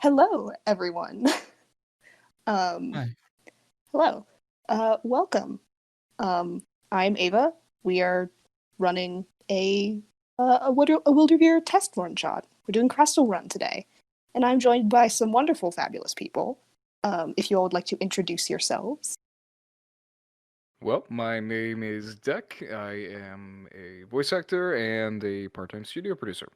Hello, everyone. um, Hi. hello. Welcome. I'm Ava. We are running a Wyldrvir test run shot. We're doing Crestyl Run today, and I'm joined by some wonderful, fabulous people. If you all would like to introduce yourselves. Well, my name is Deck. I am a voice actor and a part-time studio producer.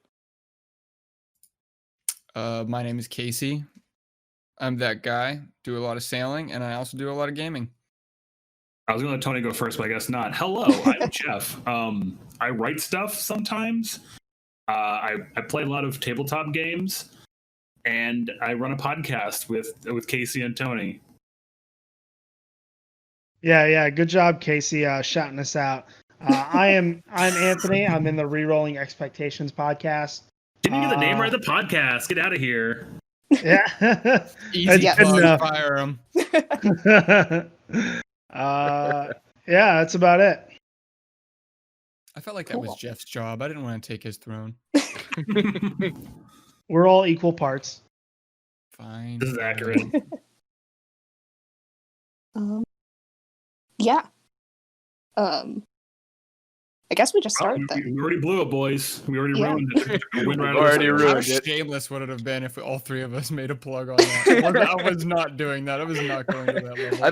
My name is Casey. I'm that guy. Do a lot of sailing, and I also do a lot of gaming. I was going to let Tony go first, but I guess not. Hello, I'm Jeff. I write stuff sometimes. I play a lot of tabletop games, and I run a podcast with Casey and Tony. Yeah. Good job, Casey, shouting us out. I'm Anthony. I'm in the Rerolling Expectations podcast. Didn't you get the name right of the podcast? Get out of here. Yeah, Easy That's plug, enough. fire 'em. Yeah, that's about it. I felt like Cool. that was Jeff's job. I didn't want to take his throne. We're all equal parts. Fine. This is accurate. Yeah. I guess we just start we then. already blew it, boys. We already Yeah. ruined it. Win right Already over. ruined How it. shameless would it have been if all three of us made a plug on that? I was not doing that. I was not going to that level. I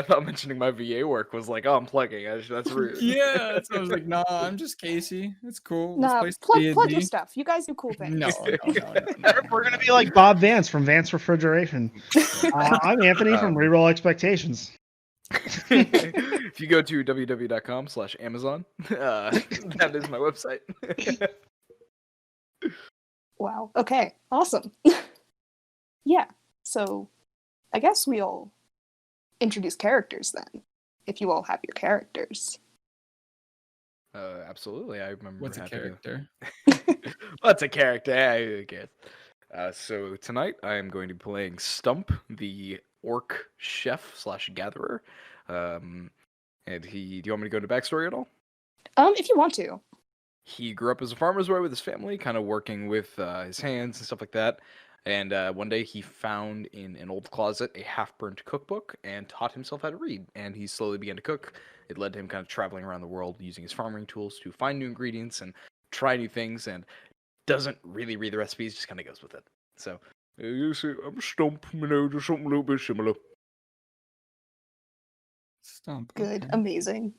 thought mentioning my VA work was like, oh, I'm plugging. That's rude. Yeah, so I was like, nah, I'm just Casey. It's cool. Let's Nah, play plug your D&D. stuff. You guys do cool things. No. We're gonna be like Bob Vance from Vance Refrigeration. I'm Anthony from Reroll Expectations. If you go to www.com/Amazon, that is my website. Wow. Okay. Awesome. Yeah. So I guess we'll introduce characters then. If you all have your characters. Absolutely. I remember. What's a character? What's a character? I guess. So tonight I am going to be playing Stump, the orc chef / gatherer. And do you want me to go into backstory at all? If you want to. He grew up as a farmer's boy with his family, kind of working with his hands and stuff like that. And one day he found in an old closet a half-burnt cookbook and taught himself how to read. And he slowly began to cook. It led to him kind of traveling around the world using his farming tools to find new ingredients and try new things. And doesn't really read the recipes, just kind of goes with it. So, you see, I'm a Stump, just something a little bit similar. Stump. Good. Okay. Amazing.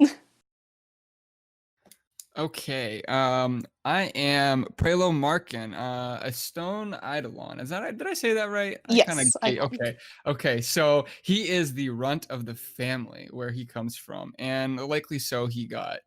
Okay. I am Prelo Markin, a stone eidolon. Did I say that right? Yes, Okay. So he is the runt of the family where he comes from, and likely so he got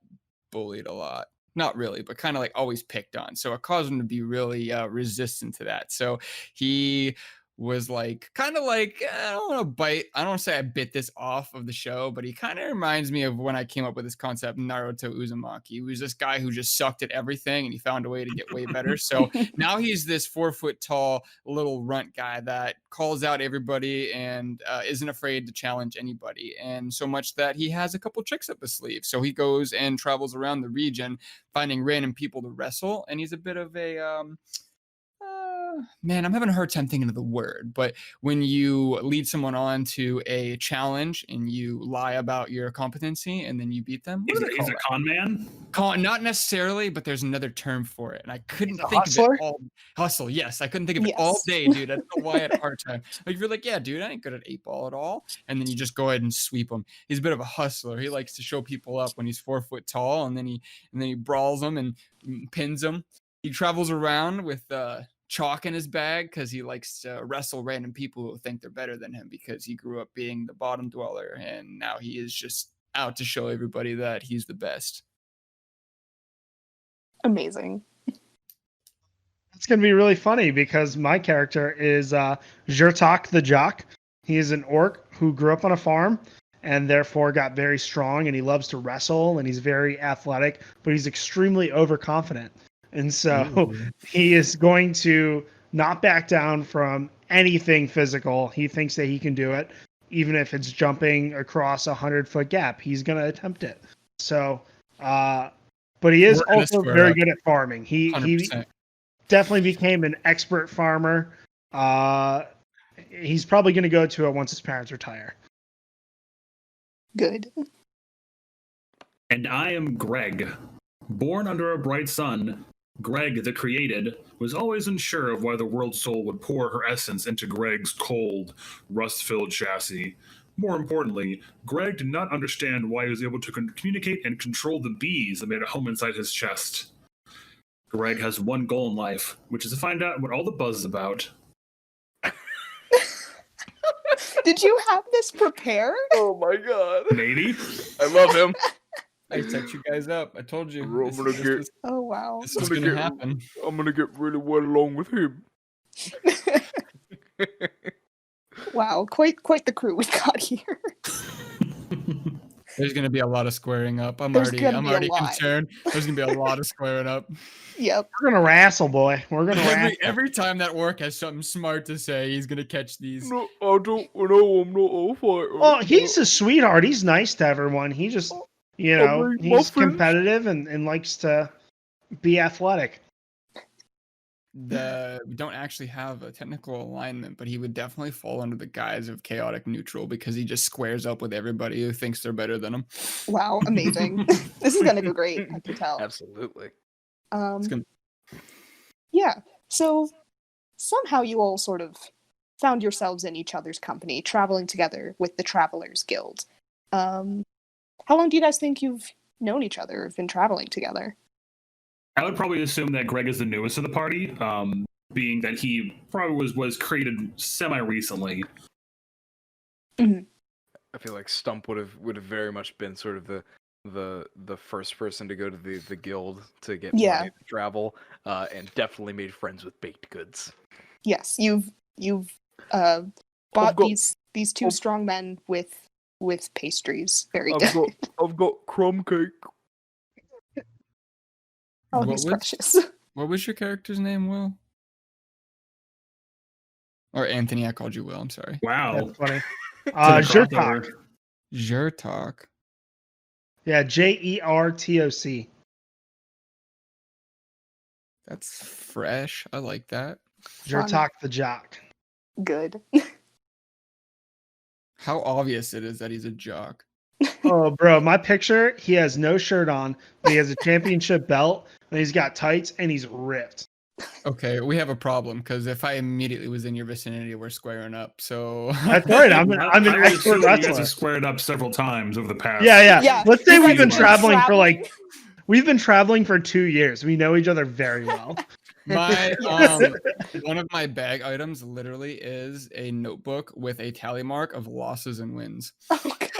bullied a lot. Not really, but kind of like always picked on. So it caused him to be really resistant to that. So he was like kind of like I don't want to say I bit this off of the show, but he kind of reminds me of when I came up with this concept, Naruto Uzumaki. He was this guy who just sucked at everything and he found a way to get way better. So now he's this 4 foot tall little runt guy that calls out everybody and isn't afraid to challenge anybody, and so much that he has a couple tricks up his sleeve. So he goes and travels around the region finding random people to wrestle, and he's a bit of a man, I'm having a hard time thinking of the word, but when you lead someone on to a challenge and you lie about your competency and then you beat them, He's a con man? Not necessarily, but there's another term for it, and I couldn't think hustler? of it all. Hustle, yes, I couldn't think of it all day, dude. I don't know why I had a hard time. Like, you're like, yeah, dude, I ain't good at 8-ball at all, and then you just go ahead and sweep him. He's a bit of a hustler. He likes to show people up when he's 4 foot tall, and then he brawls them and pins them. He travels around with chalk in his bag because he likes to wrestle random people who think they're better than him because he grew up being the bottom dweller, and now he is just out to show everybody that he's the best. Amazing. It's going to be really funny because my character is Zhurtok the Jock. He is an orc who grew up on a farm and therefore got very strong, and he loves to wrestle, and he's very athletic, but he's extremely overconfident. And so he is going to not back down from anything physical. He thinks that he can do it, even if it's jumping across 100-foot gap. He's going to attempt it. So, but he is also very good at farming. He definitely became an expert farmer He's probably going to go to it once his parents retire. Good. And I am Greg. Born under a bright sun, Greg the Created was always unsure of why the world soul would pour her essence into Greg's cold, rust-filled chassis. More importantly, Greg did not understand why he was able to communicate and control the bees that made a home inside his chest. Greg has one goal in life, which is to find out what all the buzz is about. Did you have this prepared? Oh my god. Maybe. I love him. I set you guys up. I told you. Oh, wow. This was gonna happen. I'm gonna get really well along with him. Wow, quite the crew we've got here. There's gonna be a lot of squaring up. I'm There's already gonna be a lot. concerned. There's gonna be a lot of squaring up. Yep. We're going to wrestle, boy. We're going to wrestle. Every time that orc has something smart to say, he's gonna catch these. No, I don't know. I'm not a fighter. Oh, he's a sweetheart. He's nice to everyone. He just, he's competitive and likes to be athletic. We don't actually have a technical alignment, but he would definitely fall under the guise of chaotic neutral because he just squares up with everybody who thinks they're better than him. Wow, amazing. This is gonna go great, I can tell. Absolutely. Yeah. So somehow you all sort of found yourselves in each other's company, traveling together with the Travelers Guild. How long do you guys think you've known each other, have been traveling together? I would probably assume that Greg is the newest of the party, being that he probably was created semi-recently. Mm-hmm. I feel like Stump would have very much been sort of the first person to go to the guild to get money to travel, and definitely made friends with baked goods. Yes, you've bought these two strong men with pastries. Very good. I've got crumb cake. Oh, he's precious. What was your character's name, Will? Or Anthony, I called you Will, I'm sorry. Wow. That's funny. Zhertok. Zhertok. Yeah, Jertoc. That's fresh. I like that. Zhertok the Jock. Good. How obvious it is that he's a jock. Oh, bro, my picture, he has no shirt on, but he has a championship belt, and he's got tights, and he's ripped. Okay, we have a problem, because if I immediately was in your vicinity, we're squaring up, so... That's right, I'm an expert You guys wrestler. have squared up several times over the past. Yeah. Let's say we've been traveling traveling we've been traveling for 2 years. We know each other very well. My one of my bag items literally is a notebook with a tally mark of losses and wins. Oh, God.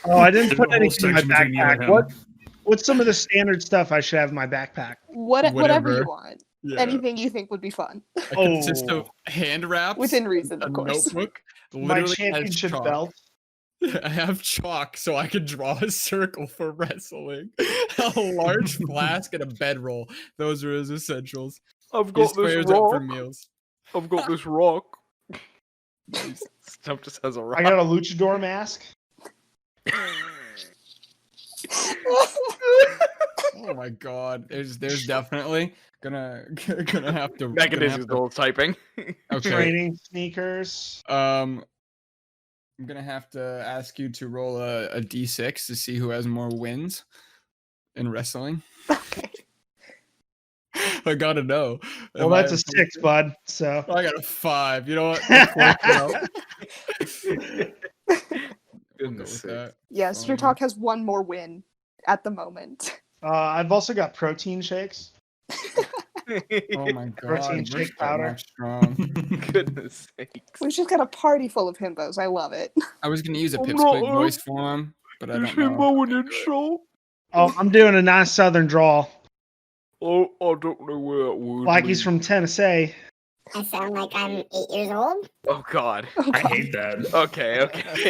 Oh, I didn't There's put a whole anything in my section between you and backpack. him. What's some of the standard stuff I should have in my backpack? Whatever you want. Yeah. Anything you think would be fun. A consist of hand wraps, Within reason, a of course. notebook, My literally has championship chalk. belt. I have chalk so I can draw a circle for wrestling. A large flask and a bedroll. Those are his essentials. I've He got this squares up for rock. meals. I've got this rock. Stump just has a rock. I got a luchador mask. Oh my god. There's definitely gonna have to Megan is all typing. Okay. Training sneakers. I'm gonna have to ask you to roll a d6 to see who has more wins in wrestling. Okay. I gotta know. Well, that's a 6, bud. So I got a 5. You know what? Let's work it out. We'll go with that. Yes, Zhertok has one more win at the moment. I've also got protein shakes. Oh my god. Protein We're shake starting powder. off strong. Goodness sakes. We've just got a party full of himbos. I love it. I was gonna use a I'm pipsqueak not- voice for him, but I Is don't him know. going in show? Oh, I'm doing a nice southern drawl. Oh, I don't know where that would Like he's lead. from Tennessee. I sound like I'm 8 years old. Oh god. Oh, I God. hate that. Okay.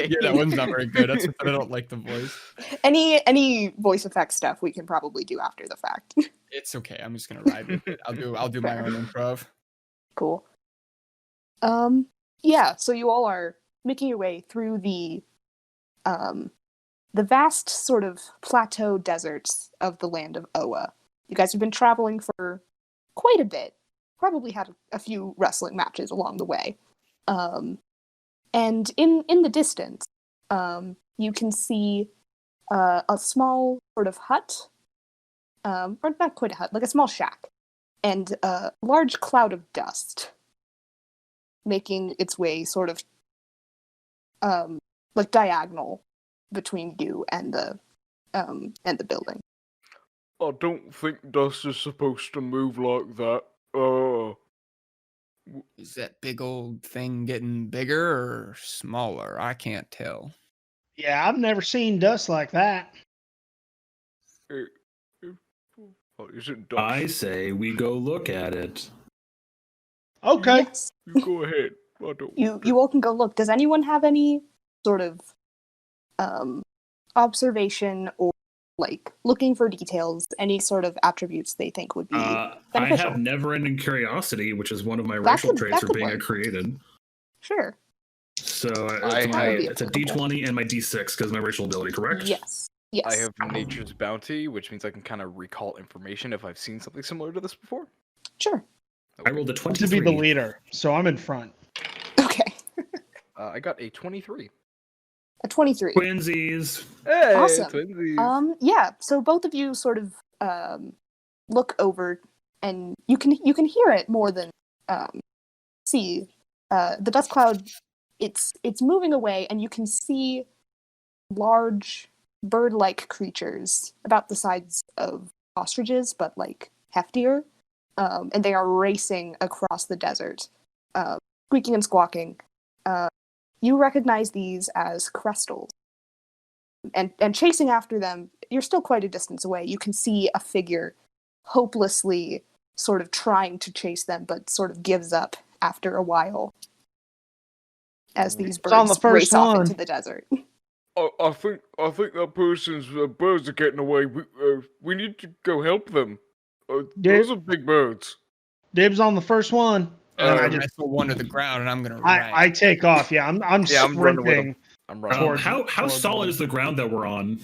Yeah, that one's not very good. That's because I don't like the voice. Any voice effect stuff we can probably do after the fact. It's okay. I'm just gonna ride with it. I'll do my own improv. Cool. Yeah, so you all are making your way through the vast sort of plateau deserts of the land of Oa. You guys have been traveling for quite a bit, probably had a few wrestling matches along the way. And in the distance, you can see a small sort of hut, or not quite a hut, like a small shack, and a large cloud of dust making its way sort of like diagonal between you and the building. I don't think dust is supposed to move like that. Is that big old thing getting bigger or smaller? I can't tell. Yeah, I've never seen dust like that. Is it dust? I say we go look at it. Okay. Yes. You go ahead. I don't. You all can go look. Does anyone have any sort of observation or like looking for details, any sort of attributes they think would be I beneficial? have never-ending curiosity, which is one of my That racial could- traits that for could being a work. created. Sure. So I- it's a D20 and my D6 because my racial ability, correct? Yes. Yes. I have Nature's Bounty, which means I can kind of recall information if I've seen something similar to this before. Sure. I rolled a To 23. be the leader, so I'm in front. Okay. I got a 23. A 23. Twinsies. Hey, Awesome. twinsies. Yeah, so both of you sort of look over and you can hear it more than see. The dust cloud, it's moving away and you can see large bird-like creatures about the size of ostriches but like heftier, and they are racing across the desert, squeaking and squawking. You recognize these as Crestyls. And chasing after them, you're still quite a distance away. You can see a figure hopelessly sort of trying to chase them, but sort of gives up after a while as these It's on the birds first race off one. into the desert. I think that person's birds are getting away. We need to go help them. Those are big birds. Dibs on the first one. And I'm I gonna just- wrestle one to the ground, and I'm gonna run. I take off. Yeah, I'm Yeah, I'm running with sprinting. him. I'm running. Towards- How towards solid one. is the ground that we're on?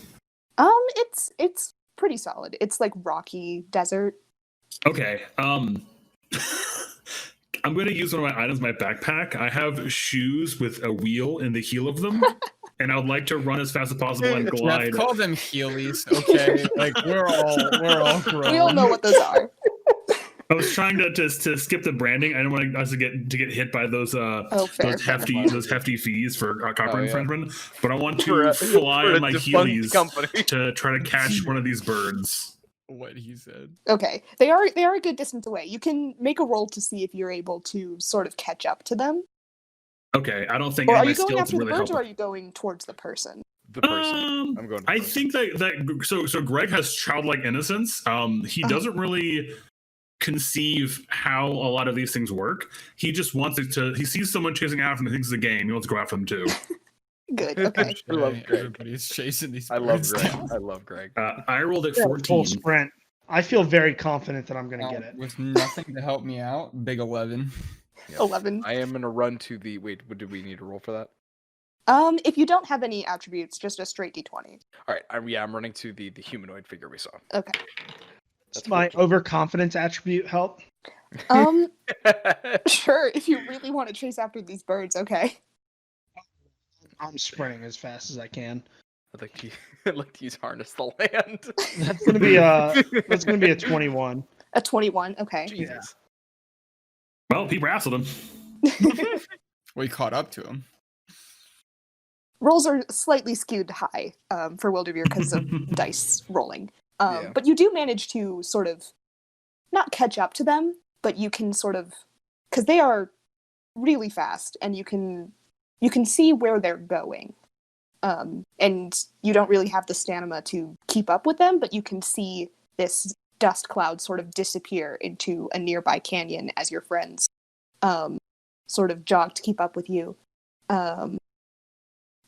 It's pretty solid. It's like rocky desert. Okay. I'm going to use one of my items in my backpack. I have shoes with a wheel in the heel of them, and I would like to run as fast as possible and glide. Jeff, call them Heelys, okay? Like we're all grown. We all know what those are. I was trying to skip the branding. I don't want us to get hit by those Fair. those hefty fees for copyright yeah. infringement. But I want For to a- fly for a on my defunct heelys company. to try to catch one of these birds. What he said. Okay, they are a good distance away. You can make a roll to see if you're able to sort of catch up to them. Okay, I don't think Or any are of my you going skills after the really birds, help. or are you going towards the person? The person. I'm going. To the I person. think that so Greg has childlike innocence. He doesn't really conceive how a lot of these things work. He just wants it to. He sees someone chasing after him and thinks it's a game. He wants to go after them too. Good. Okay. I love Greg. Everybody's chasing these I love birds Greg. down. I love Greg. I rolled at Full 14. sprint. I feel very confident that I'm gonna get it. With nothing to help me out. Big 11. Yep. 11. I am gonna run to the. Wait, do we need to roll for that? If you don't have any attributes, just a straight d20. All right. I'm running to the humanoid figure we saw. Okay. Does my overconfidence attribute help? Sure. If you really want to chase after these birds, okay. I'm sprinting as fast as I can. I'd like to use harness the land. That's gonna be a 21. A 21. Okay. Jesus. Well, he wrestled him. We caught up to him. Rolls are slightly skewed high for Wyldrvir because of dice rolling. Yeah. But you do manage to sort of not catch up to them, but you can sort of, because they are really fast, and you can see where they're going. And you don't really have the stamina to keep up with them, but you can see this dust cloud sort of disappear into a nearby canyon as your friends sort of jog to keep up with you.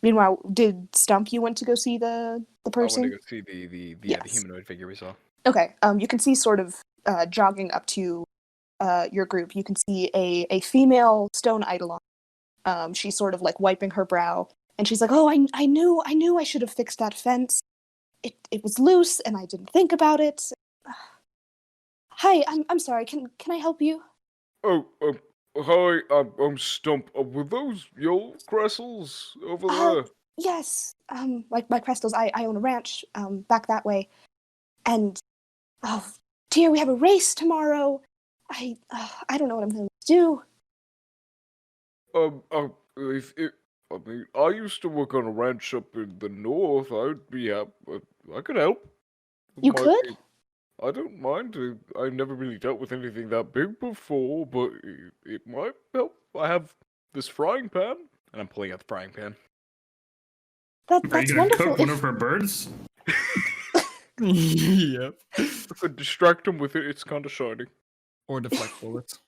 Meanwhile, did Stump, you went to go see the person? I want to go see the Yes. humanoid figure we saw. Okay, you can see sort of jogging up to your group, you can see a female stone eidolon. She's sort of like wiping her brow, and she's like, "Oh, I knew I should have fixed that fence. It was loose, and I didn't think about it. Hi, I'm sorry. Can I help you?" Oh, hi, I'm Stump. Were those your Crestals over there? Yes. My Crestals. I own a ranch back that way, and oh dear, we have a race tomorrow. I don't know what I'm going to do. If it, I mean, I used to work on a ranch up in the north. I'd be happy. I could help. You Might could? be- I don't mind. I've never really dealt with anything that big before, but it might help. I have this frying pan, and I'm pulling out the frying pan. Are you That's gonna wonderful. cook one of her birds? Yep. I could distract him with it. It's kind of shiny. Or deflect bullets.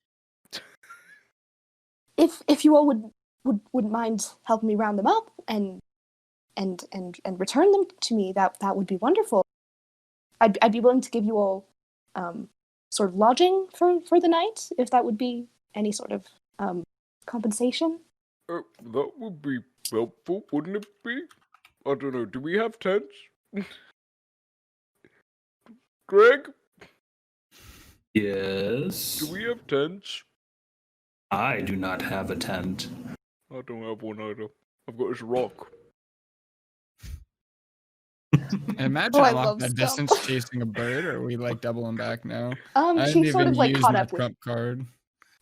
If you all wouldn't mind helping me round them up and return them to me, that would be wonderful. I'd be willing to give you all sort of lodging for the night, if that would be any sort of compensation. That would be helpful, wouldn't it be? I don't know. Do we have tents? Greg, Yes. do we have tents? I do not have a tent. I don't have one either. I've got this rock. Imagine Oh, I I'm off love that Stump. distance chasing a bird, or are we like doubling back now? She sort of like caught my up with. trump card.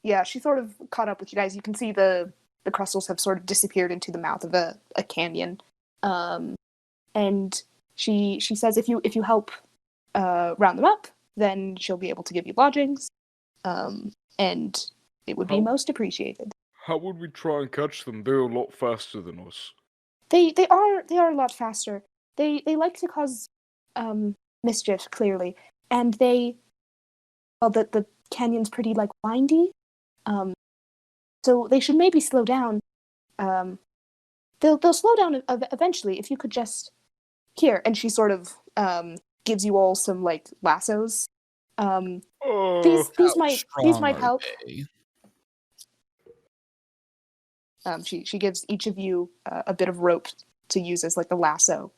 Yeah, she sort of caught up with you guys. You can see the crystals have sort of disappeared into the mouth of a canyon. And she says if you help round them up, then she'll be able to give you lodgings. And it would be How- most appreciated. How would we try and catch them? They're a lot faster than us. They are a lot faster. They like to cause mischief, clearly, and the canyon's pretty like windy. So they should maybe slow down. They'll slow down eventually if you could just here. And she sort of gives you all some like lassos. These might help. She gives each of you a bit of rope to use as like a lasso.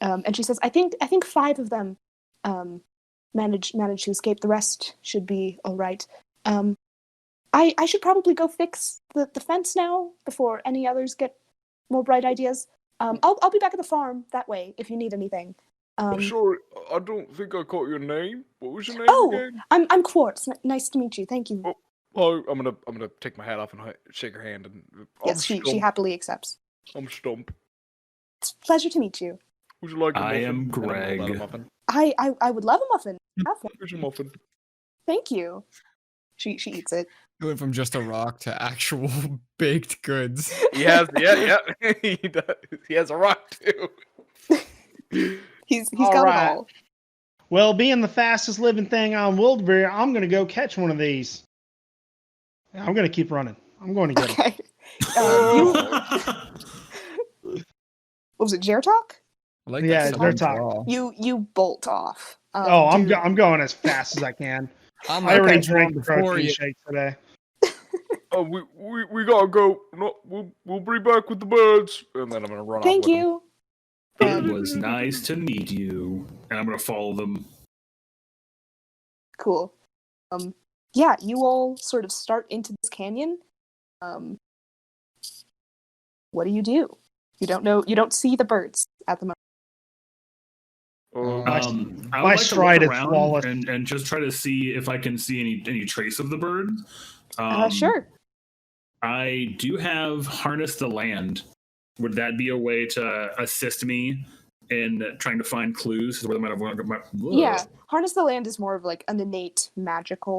And she says, I think 5 of them managed to escape. The rest should be all right. I should probably go fix the fence now before any others get more bright ideas. I'll be back at the farm that way if you need anything. Sorry, I don't think I caught your name. What was your name again? I'm Quartz. Nice to meet you. Thank you. Oh, I'm gonna take my hat off and shake her hand. And Yes, she happily accepts. I'm Stump. It's a pleasure to meet you. Would you like a muffin? I am And I'm gonna Greg. hold out a muffin. I would love a muffin. Have one. Here's your muffin. Thank you. She eats it. He went from just a rock to actual baked goods. He has, yeah. he does. He has a rock too. He's All got right. it all. Well, being the fastest living thing on Wyldrvir, I'm going to go catch one of these. I'm going to keep running. I'm going to get him. Okay. What was it, Jertalk? I like Yeah, that it's southern Jertalk. drawl. You bolt off. I'm going as fast as I can. I'm I already catch one drank before protein you. shake today. Oh, we gotta go. No, we'll be back with the birds, and then I'm gonna run Thank off with you. It was nice to meet you. And I'm gonna follow them. Cool. Yeah, you all sort of start into this canyon. What do? You don't see the birds at the moment. them. My I would like to stride look is around flawless. and just try to see if I can see any trace of the bird. Sure. I do have Harness the Land. Would that be a way to assist me in trying to find clues? Where they might have Yeah, Harness the Land is more of like an innate magical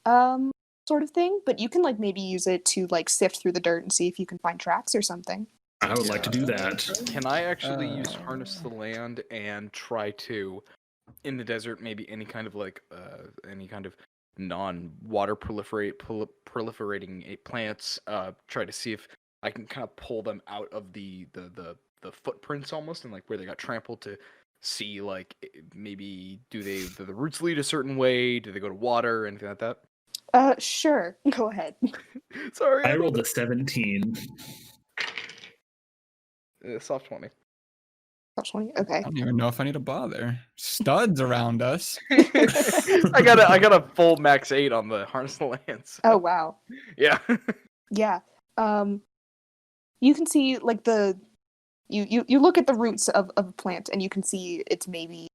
sort of thing, but you can like maybe use it to like sift through the dirt and see if you can find tracks or something. I would like to do that. Can I actually use Harness the Land and try to, in the desert, maybe any kind of non-water proliferating plants, try to see if I can kind of pull them out of the footprints almost, and like where they got trampled, to see like maybe do the roots lead a certain way? Do they go to water? Anything like that? Sure. Go ahead. Sorry, I rolled a 17. Soft 20. Top 20. Okay. I don't even know if I need to bother. Studs around us. I got a full max 8 on the Harness of the Lands. Oh wow. Yeah. Yeah. You can see like you look at the roots of a plant and you can see it's maybe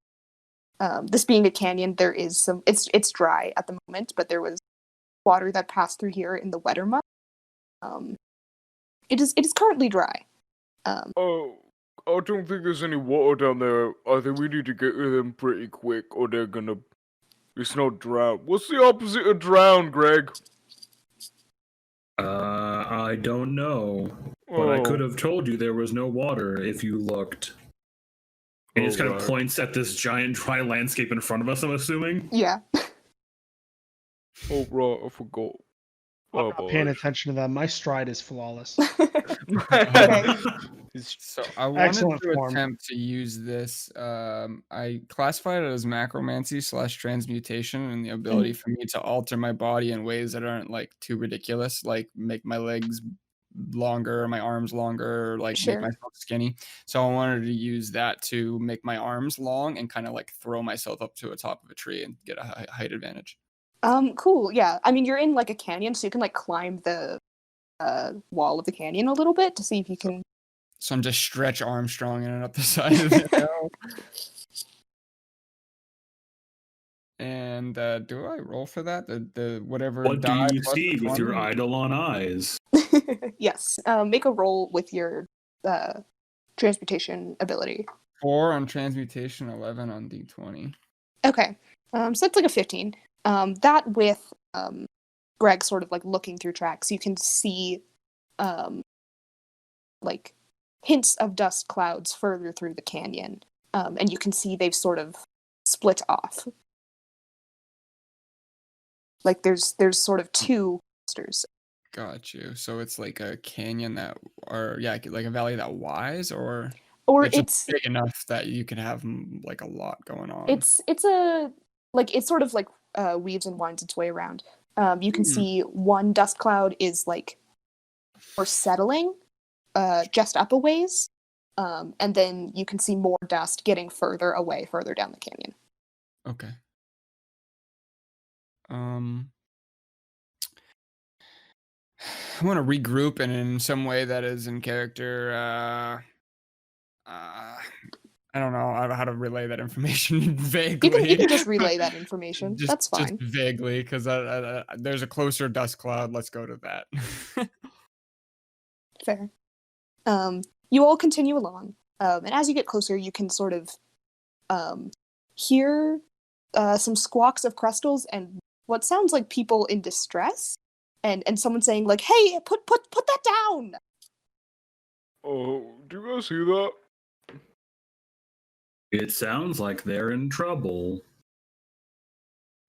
this being a canyon, there is some it's dry at the moment, but there was water that passed through here in the wetter months. It is currently dry. Oh, I don't think there's any water down there. I think we need to get to them pretty quick, or they're gonna. It's not drown. What's the opposite of drown, Greg? I don't know. But I could have told you there was no water if you looked. And he just kind of points at this giant dry landscape in front of us, I'm assuming. Yeah. Oh, right, I forgot. I'm not paying attention to that. My stride is flawless. Okay. So I wanted Excellent to form. attempt to use this. I classified it as macromancy / transmutation, and the ability for me to alter my body in ways that aren't like too ridiculous, like make my legs longer, my arms longer, or like Sure. make myself skinny. So I wanted to use that to make my arms long and kind of like throw myself up to the top of a tree and get a height advantage. Cool. Yeah. I mean, you're in like a canyon, so you can like climb the wall of the canyon a little bit to see if you can. So I'm just Stretch Armstrong in and up the side of it now. And do I roll for that? The whatever. What do die you plus see the with your 20? eidolon eyes? Yes. Make a roll with your transmutation ability. 4 on transmutation, 11 on d20. Okay. So that's like a 15. That with Greg sort of like looking through tracks, you can see like hints of dust clouds further through the canyon. And you can see they've sort of split off. Like there's sort of two clusters. Got you. So it's like a canyon that, or yeah, like a valley that wise, or Or it's it's big enough that you can have like a lot going on. it's a like it's sort of like weaves and winds its way around. You can see one dust cloud is like or settling just up a ways, and then you can see more dust getting further away, further down the canyon. Okay. I want to regroup, and in some way that is in character. I don't know how to relay that information vaguely. You can just relay that information. That's fine. Just vaguely, because there's a closer dust cloud. Let's go to that. Fair. You all continue along, and as you get closer, you can sort of hear some squawks of Crestyls and what sounds like people in distress, and someone saying like, "Hey, put that down." Oh, do you guys see that? It sounds like they're in trouble.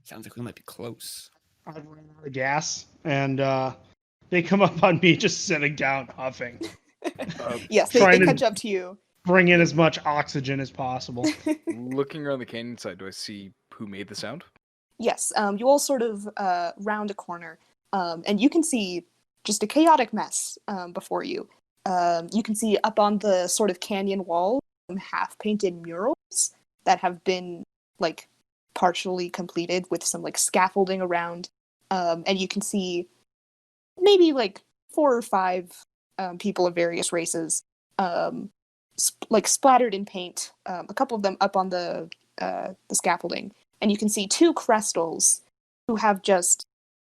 Sounds like we might be close. I run out of gas, and they come up on me just sitting down, huffing. Yes, they trying to- catch up to you. Bring in as much oxygen as possible. Looking around the canyon side, do I see who made the sound? Yes, you all sort of round a corner, and you can see just a chaotic mess before you. You can see up on the sort of canyon wall half-painted murals that have been like partially completed with some like scaffolding around, and you can see maybe like 4 or 5 people of various races like splattered in paint, a couple of them up on the scaffolding, and you can see 2 Crestyls who have just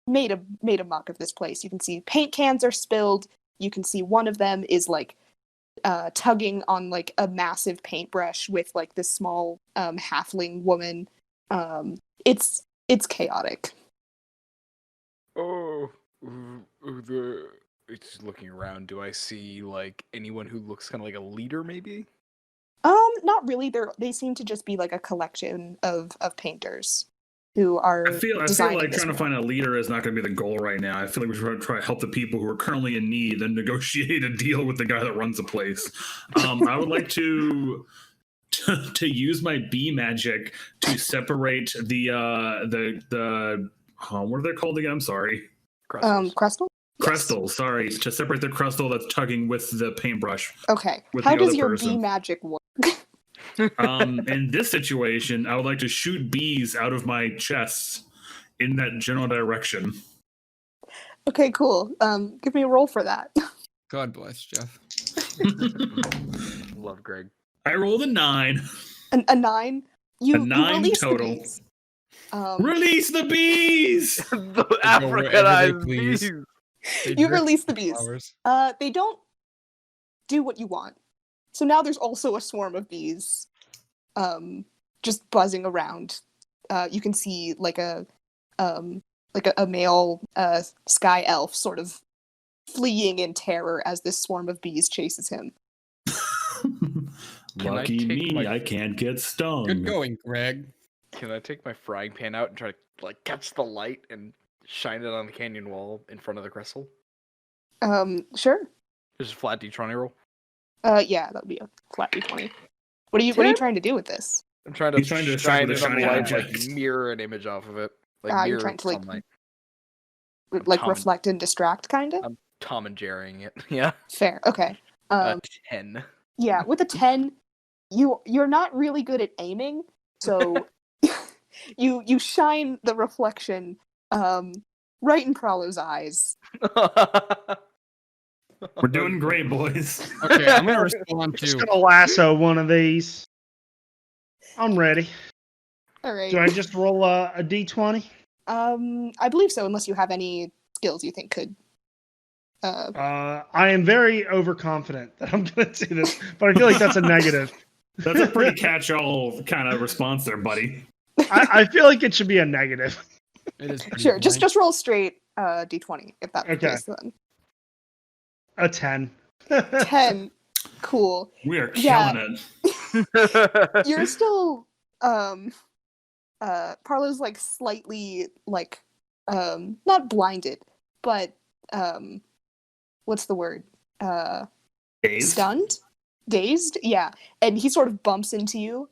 made a muck of this place. You can see paint cans are spilled. You can see one of them is like tugging on like a massive paintbrush with like this small halfling woman. It's chaotic. Oh, it's looking around. Do I see like anyone who looks kind of like a leader, maybe? Not really. They seem to just be like a collection of painters who are. I feel like trying to find a leader is not going to be the goal right now. I feel like we should try to help the people who are currently in need and negotiate a deal with the guy that runs the place. I would like to use my bee magic to separate the what are they called again? I'm sorry. Crestyl? Crestyl, sorry, to separate the Crestyl that's tugging with the paintbrush. Okay. With How the does other your person. bee magic work? In this situation, I would like to shoot bees out of my chest in that general direction. Okay, cool. Give me a roll for that. God bless Jeff. Love Greg. I rolled a 9. A 9. You 9 release total. the bees. Release the bees! The They go wherever they Africanized please. bees. They You drift release the like bees. flowers. They don't do what you want. So now there's also a swarm of bees, just buzzing around. You can see like a male sky elf sort of fleeing in terror as this swarm of bees chases him. Can I Lucky take me, my- I can't get stung. Good going, Greg. Can I take my frying pan out and try to like catch the light and shine it on the canyon wall in front of the Crestyl? Sure. Just a flat d20 roll. Yeah, that would be a flat d20. What are you trying to do with this? I'm trying to He's trying to shine distract it on the with a light, shiny like object. mirror an image off of it. Like You're mirror trying to, like, sunlight. Like Tom- reflect and distract, kind of? I'm Tom and Jerrying it. Yeah. Fair. Okay. 10. Yeah, with a 10, you're not really good at aiming, so you shine the reflection right in Prowler's eyes. We're doing great, boys. Okay, I'm gonna respond Just to. gonna lasso one of these. I'm ready. All right. Do I just roll a d20? I believe so, unless you have any skills you think could. I am very overconfident that I'm going to do this, but I feel like that's a negative. That's a pretty catch-all kind of response there, buddy. I feel like it should be a negative. It is pretty Sure, just blank. just roll straight d20 if that's the Okay. case then. A 10. 10. Cool. We are Yeah. killing it. You're still Parlo's like slightly like not blinded, but what's the word? Dazed? Stunned? Dazed? Yeah. And he sort of bumps into you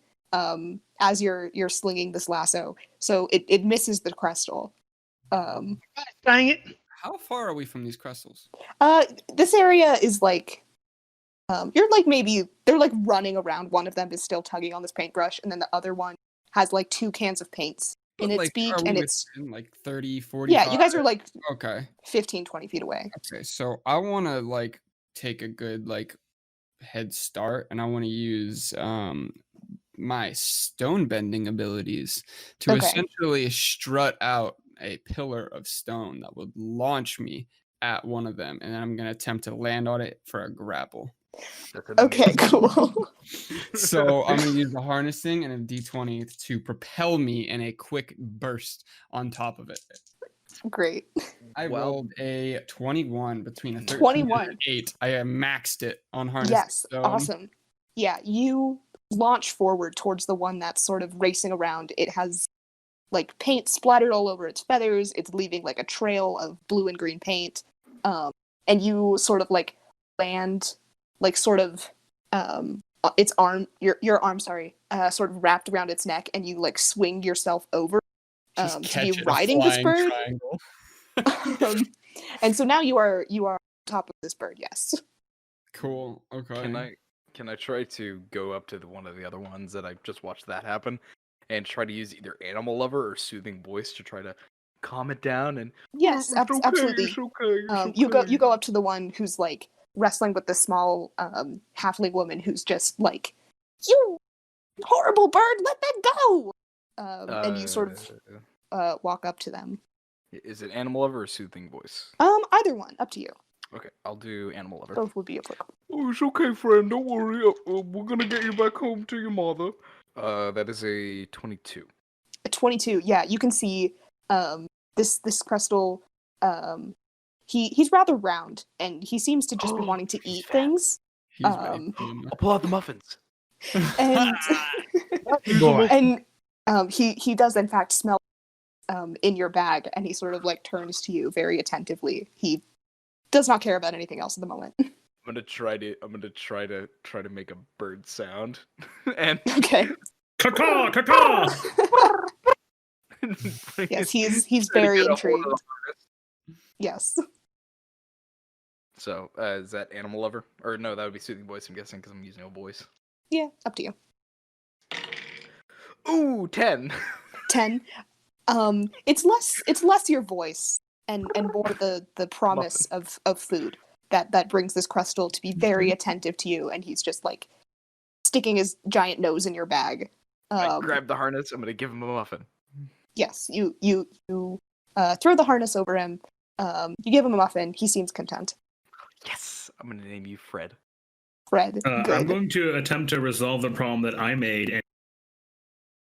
as you're slinging this lasso. So it misses the Crestyl. Dang it. How far are we from these crystals? This area is like you're like maybe they're like running around. One of them is still tugging on this paintbrush, and then the other one has like 2 cans of paints in its beak, are we and it's within, like 30, 40? yeah, you guys are like Okay. 15, 20 feet away. Okay, so I want to like take a good like head start, and I want to use my stone bending abilities to Okay. essentially strut out a pillar of stone that would launch me at one of them, and then I'm gonna attempt to land on it for a grapple. Okay, cool. So I'm gonna use the harnessing and a d20 to propel me in a quick burst on top of it. Great. I Well- rolled a 21 between a 13 21. and an 8. I maxed it on harnessing. Yes, stone. awesome. Yeah, you launch forward towards the one that's sort of racing around. It has like paint splattered all over its feathers. It's leaving like a trail of blue and green paint. And you sort of like land like sort of its arm, your arm, sorry, sort of wrapped around its neck, and you like swing yourself over Just to catch be it, a riding this flying bird. triangle. And so now you are on top of this bird. Yes. Cool. Okay. Can I try to go up to one of the other ones that I just watched that happen, and try to use either animal lover or soothing voice to try to calm it down and Yes, "Oh, it's okay, absolutely. it's okay, it's You okay." go up to the one who's like wrestling with the small halfling woman who's just like, "You horrible bird, let that go!" And you sort of walk up to them. Is it animal lover or soothing voice? Either one, up to you. Okay, I'll do animal lover. Both would be applicable. Oh, it's okay, friend. Don't worry. We're gonna get you back home to your mother. That is a 22. A 22. Yeah, you can see this Crestyl. He's rather round, and he seems to just be wanting to He's eat fat. things. He's ready. I'll pull out the muffins. And Boy. and he does in fact smell in your bag, and he sort of like turns to you very attentively. He does not care about anything else at the moment. I'm gonna try to make a bird sound, and Okay. Caw-caw, caw-caw! Yes, he's try to very get a hold of intrigued. the harness. Yes. So, is that animal lover? Or no, that would be soothing voice, I'm guessing, because I'm using a voice. Yeah, up to you. Ooh, 10. 10. It's less your voice and more the promise of food that brings this Crestyl to be very attentive to you, and he's just like sticking his giant nose in your bag. I grab the harness. I'm gonna give him a muffin. Yes, you throw the harness over him. You give him a muffin. He seems content. Yes, I'm gonna name you Fred. Fred, good. I'm going to attempt to resolve the problem that I made and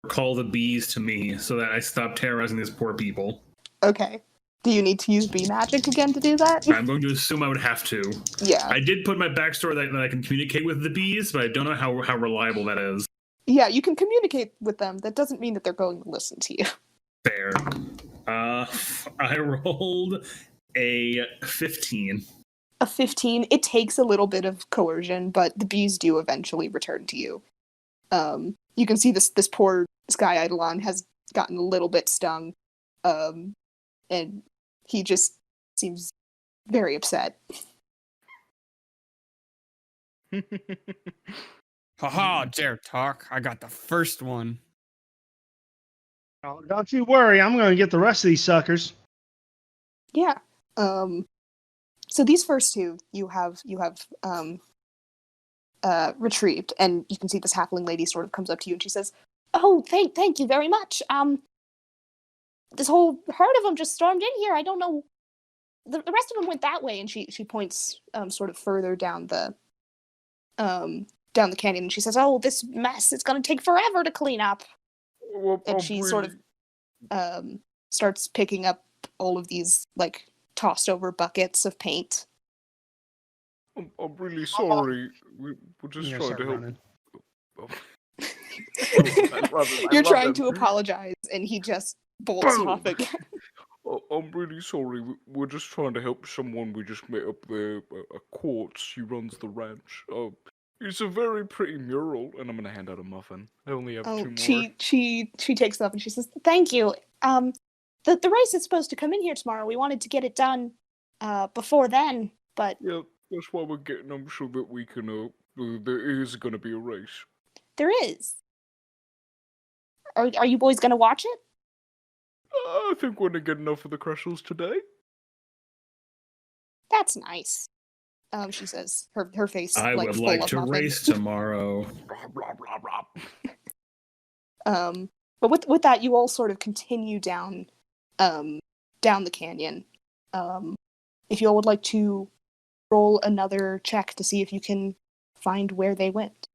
call the bees to me so that I stop terrorizing these poor people. Okay. Do you need to use bee magic again to do that? I'm going to assume I would have to. Yeah. I did put my backstory that I can communicate with the bees, but I don't know how reliable that is. Yeah, you can communicate with them. That doesn't mean that they're going to listen to you. Fair. I rolled a 15. A 15. It takes a little bit of coercion, but the bees do eventually return to you. You can see this poor Sky Eidolon has gotten a little bit stung, and he just seems very upset. Haha, dare talk. I got the first one. Oh, don't you worry, I'm going to get the rest of these suckers. Yeah. So these first two you have retrieved, and you can see this halfling lady sort of comes up to you and she says, "Oh, thank you very much. This whole herd of them just stormed in here. I don't know. The rest of them went that way." And she points sort of further down the canyon, and she says, "Oh, this mess, it's going to take forever to clean up." And she sort of starts picking up all of these like tossed over buckets of paint. I'm really sorry. We're just I'm trying gonna to start help. running. I love him. You're trying to apologize, and he just bolts Boom. off again. Oh, I'm really sorry. We're just trying to help someone we just met up there. A Quartz. She runs the ranch. It's a very pretty mural, and I'm gonna hand out a muffin. I only have 2 more. She takes it up and she says, "Thank you. The race is supposed to come in here tomorrow. We wanted to get it done before then, but Yeah, that's why we're getting them so that we can. There is gonna be a race. there is. Are you boys gonna watch it?" I think we're gonna get enough of the Crestyls today. "That's nice." She says, her face I like would full like of to muffin. race tomorrow. Rob, rob, rob, rob. But with that, you all sort of continue down the canyon. If you all would like to roll another check to see if you can find where they went.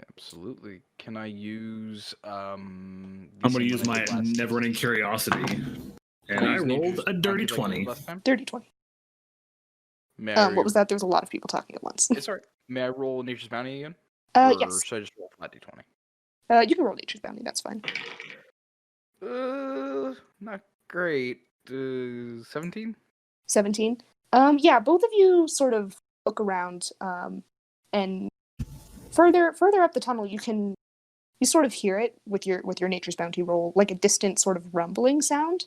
Absolutely. Can I use? I'm going to use my never-ending curiosity. And I rolled a dirty 20. Dirty 20. What was that? There was a lot of people talking at once. It's alright. May I roll Nature's Bounty again? Yes. Or should I just roll flat d20? You can roll Nature's Bounty. That's fine. Not great. 17? 17. Yeah, both of you sort of look around, and further up the tunnel, you sort of hear it with your Nature's Bounty roll, like a distant sort of rumbling sound,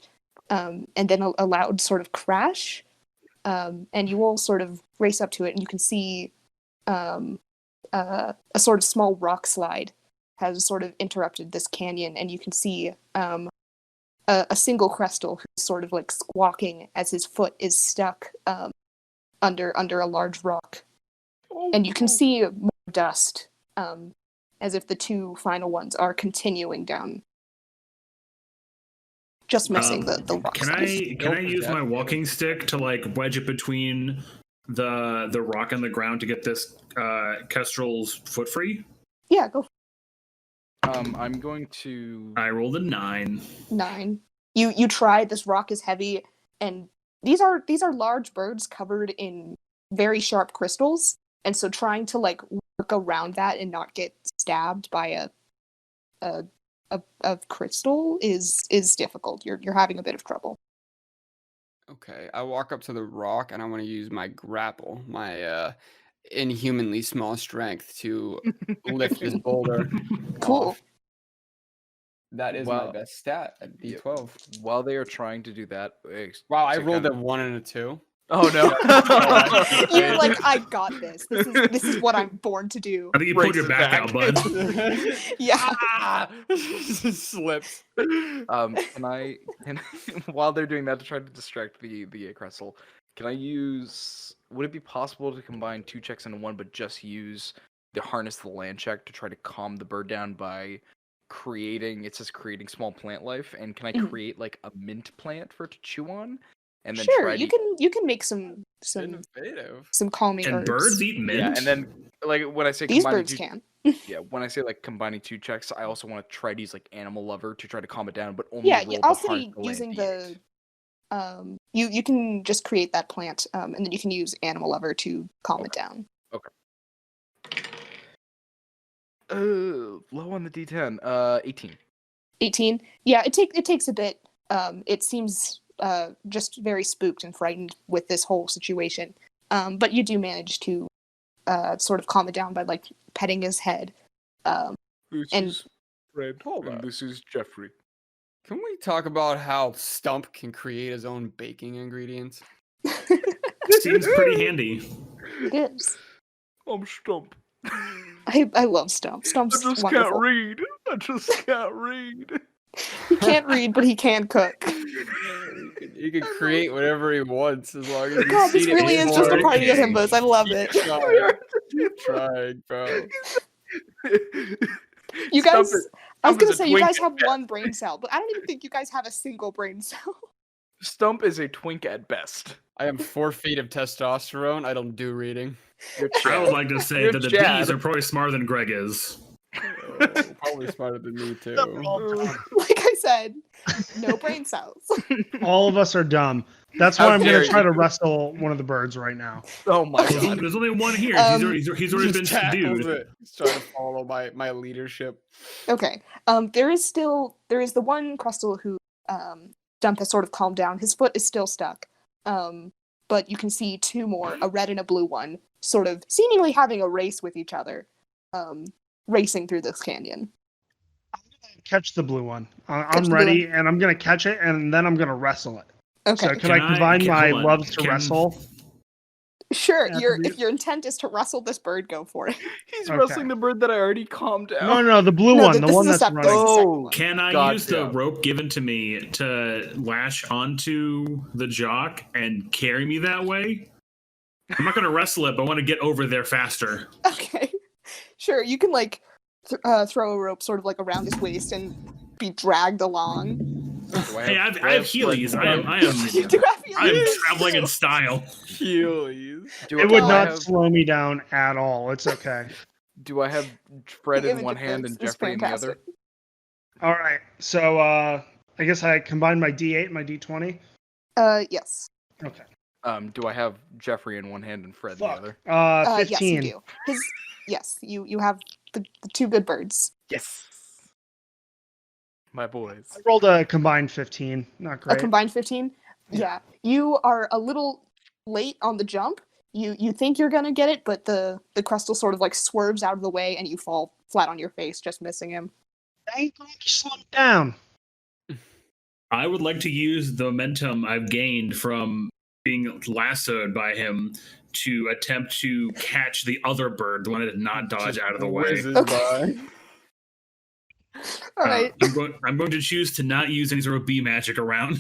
and then a loud sort of crash, and you all sort of race up to it, and you can see a sort of small rock slide has sort of interrupted this canyon, and you can see a single Crestyl who's sort of like squawking as his foot is stuck under a large rock. And you can see more dust, as if the two final ones are continuing down. Just missing the rock Can slide. I use my walking stick to like wedge it between the rock and the ground to get this Kestrel's foot free? Yeah, go. I'm going to. I rolled a 9. 9. You try. This rock is heavy, and these are large birds covered in very sharp crystals, and so trying to like work around that and not get stabbed by a crystal is difficult. You're having a bit of trouble. Okay, I walk up to the rock and I want to use my grapple, my inhumanly small strength to lift this boulder. Cool. off. That is my best stat at D12. While they are trying to do that, Wow, I to rolled kind a 1 and a 2. Oh no! You're like, I got this. This is what I'm born to do. I think you pulled your Breaks back his out, bud. Yeah. Ah! Slips. Can while they're doing that to try to distract the Crestyl, can I use? Would it be possible to combine 2 checks into one, but just use the harness the land check to try to calm the bird down by creating? It says creating small plant life, and can I create like a mint plant for it to chew on? And then Sure, try you to, can make some Innovative. calming Can herbs. birds eat mint? yeah, and then like when I say These combining birds can. yeah, when I say like combining 2 checks, I also want to try to use like animal lover to try to calm it down, but only Yeah, roll I'll the harness say the land using D8. the you can just create that plant, and then you can use animal lover to calm it down. Low on the D10. 18. 18. Yeah, it takes a bit. It seems just very spooked and frightened with this whole situation. But you do manage to sort of calm it down by like petting his head. This And- is Fred, Hold and on. this is Jeffrey. Can we talk about how Stump can create his own baking ingredients? Seems pretty handy. It is. I'm Stump. I love Stump. Stump's wonderful. read. I just can't read. He can't read, but he can cook. He can create whatever he wants as long as God, this really is just a before. party of himbos. I love it. Keep trying, bro. You guys, I was Stump gonna is a say you guys twink. have one brain cell, but I don't even think you guys have a single brain cell. Stump is a twink at best. I am 4 feet of testosterone. I don't do reading. You're I would Chad. like to say You're that the Chad. bees are probably smarter than Greg is. Probably smarter than me too. Like I said, no brain cells. All of us are dumb. That's How why I'm going dare to try you. to wrestle one of the birds right now. Oh my There's only, god. there's only one here. He's already been Just tackles subdued. it. He's trying to follow my leadership. Okay. There is the one Crestyl who Dump has sort of calmed down. His foot is still stuck. But you can see 2 more, a red and a blue one, sort of seemingly having a race with each other, racing through this canyon. Catch the blue one. Catch I'm the blue ready, and I'm going to catch it, and then I'm going to wrestle it. Okay. So can I combine my hold on, loves to can- wrestle? Sure. Attribute? If your intent is to wrestle this bird, go for it. He's Okay. wrestling the bird that I already calmed down. No, the blue No, one, the this one is a that's separate- running. this is a second Oh, one. Can I Gotcha. use the rope given to me to lash onto the jock and carry me that way? I'm not going to wrestle it, but I want to get over there faster. Okay. Sure. You can like throw a rope sort of like around his waist and be dragged along. Hey, I have Heelys. I You do have am healers. traveling in style. Heelys. It would Oh, not have, slow me down at all. It's okay. do I have Fred The in image one of hand this and is Jeffrey in the other? fantastic. All right. So I guess I combined my D8 and my D20. Yes. Okay. Do I have Jeffrey in one hand and Fred in the Fuck. other? 15. Yes, you do. You have the 2 good birds. Yes. My boys. I rolled a combined 15. Not A great. combined 15. Yeah. You are a little late on the jump. You think you're gonna get it, but the Crestyl sort of like swerves out of the way, and you fall flat on your face, just missing him. Dang, slow me down. I would like to use the momentum I've gained from being lassoed by him to attempt to catch the other bird, the one that did not dodge out of the way. Whizzes Okay. by. All right. I'm going to choose to not use any sort of bee magic around.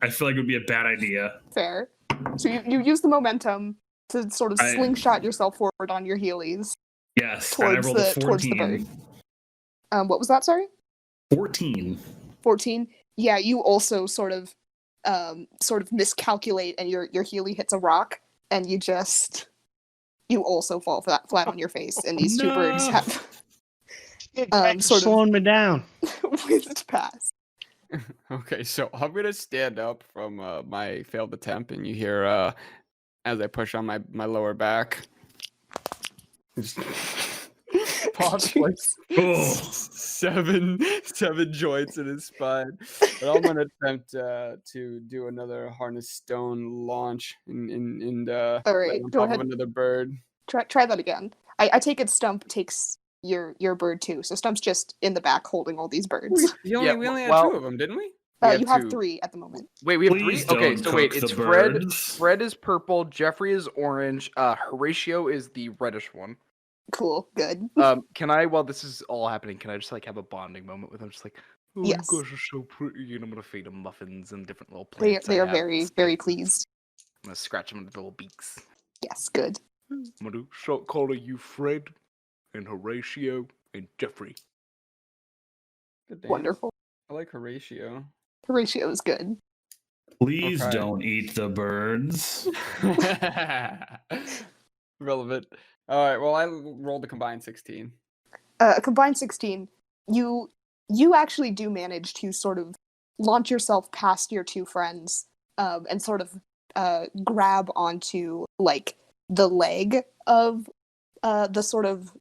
I feel like it would be a bad idea. Fair. So you use the momentum to sort of slingshot yourself forward on your heelies Yes, and I towards rolled a towards the 14. bird. What was that? Sorry. 14. 14. Yeah, you also sort of miscalculate, and your heely hits a rock, and you also fall flat on your face, and these 2 birds No. have Thanks for sort of slowing me down. whizzed past. Okay, so I'm gonna stand up from my failed attempt, and you hear as I push on my lower back, just pops like Oh. seven joints in his spine. But I'm gonna attempt to do another harness stone launch and All right, right on go top ahead. of another bird. Try that again. I take it Stump takes your bird too, so Stump's just in the back holding all these birds. We only had 2 of them, didn't we? You have two. 3 at the moment. Wait, we have Please 3? Okay, don't so wait, cook it's the Fred. birds. Fred is purple, Jeffrey is orange, Horatio is the reddish one. Cool, good. Can I, while this is all happening, can I just like have a bonding moment with him? Just like, oh, Yes. you guys are so pretty, and I'm gonna feed them muffins and different little They plants. they I are have very and very sticks. pleased. I'm gonna scratch them with their little beaks. Yes, good. I'm gonna do short caller you Fred and Horatio and Jeffrey. Good names. Wonderful. I like Horatio. Horatio is good. Please Okay. don't eat the birds. Relevant. All right. Well, I rolled a combined 16. A combined 16. You actually do manage to sort of launch yourself past your 2 friends, and sort of grab onto like the leg of the sort of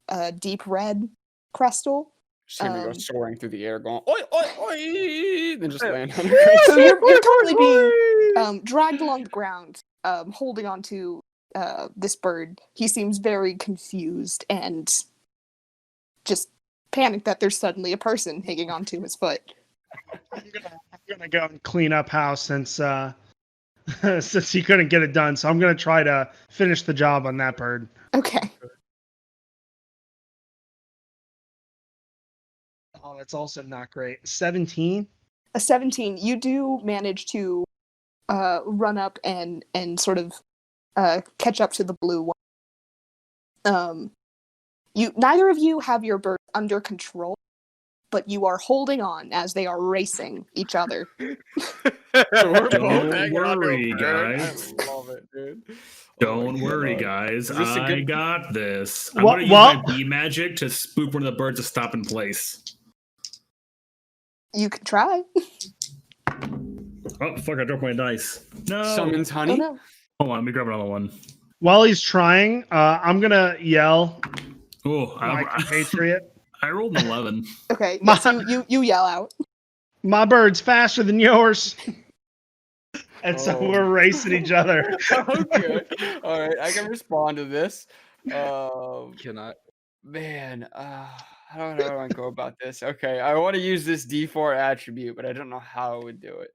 deep red Crestyl. Just hear me go Um, soaring through the air, going oi oi oi, then just land on So the you're currently being dragged along the ground, holding onto this bird. He seems very confused and just panicked that there's suddenly a person hanging onto his foot. I'm gonna go and clean up house since since he couldn't get it done. So I'm gonna try to finish the job on that bird. Okay. Oh, that's also not great. 17. A 17. You do manage to run up and sort of catch up to the blue one. Neither of you have your bird under control, but you are holding on as they are racing each other. Don't worry, guys. I love it, dude. Don't Oh my worry, God. guys. Is this a I good- got this. I'm Well- gonna use well- my bee magic to spook one of the birds to stop in place. You can try. Oh fuck! I dropped my dice. No. Summons Oh honey. no. Hold on. Let me grab another one. While he's trying, I'm gonna yell, Oh, my compatriot. I rolled an 11. Okay. My- So you yell out. My bird's faster than yours. And so Oh. we're racing each other. Okay. All right. I can respond to this. Cannot. Man, how do I go about this? Okay, I want to use this D4 attribute, but I don't know how I would do it.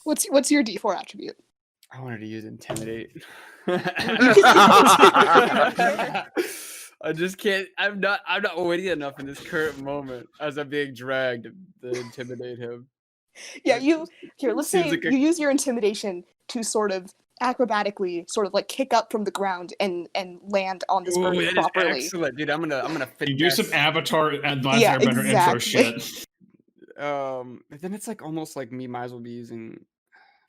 What's your D4 attribute? I wanted to use intimidate. I just can't. I'm not witty enough in this current moment as I'm being dragged to intimidate him. Yeah, let's Seems say like a- you use your intimidation to sort of acrobatically sort of like kick up from the ground and land on this bird Ooh, that is properly. excellent, dude. I'm gonna fit. You do some Avatar and Last Yeah, Airbender intro exactly. shit. But then it's like almost like me might as well be using.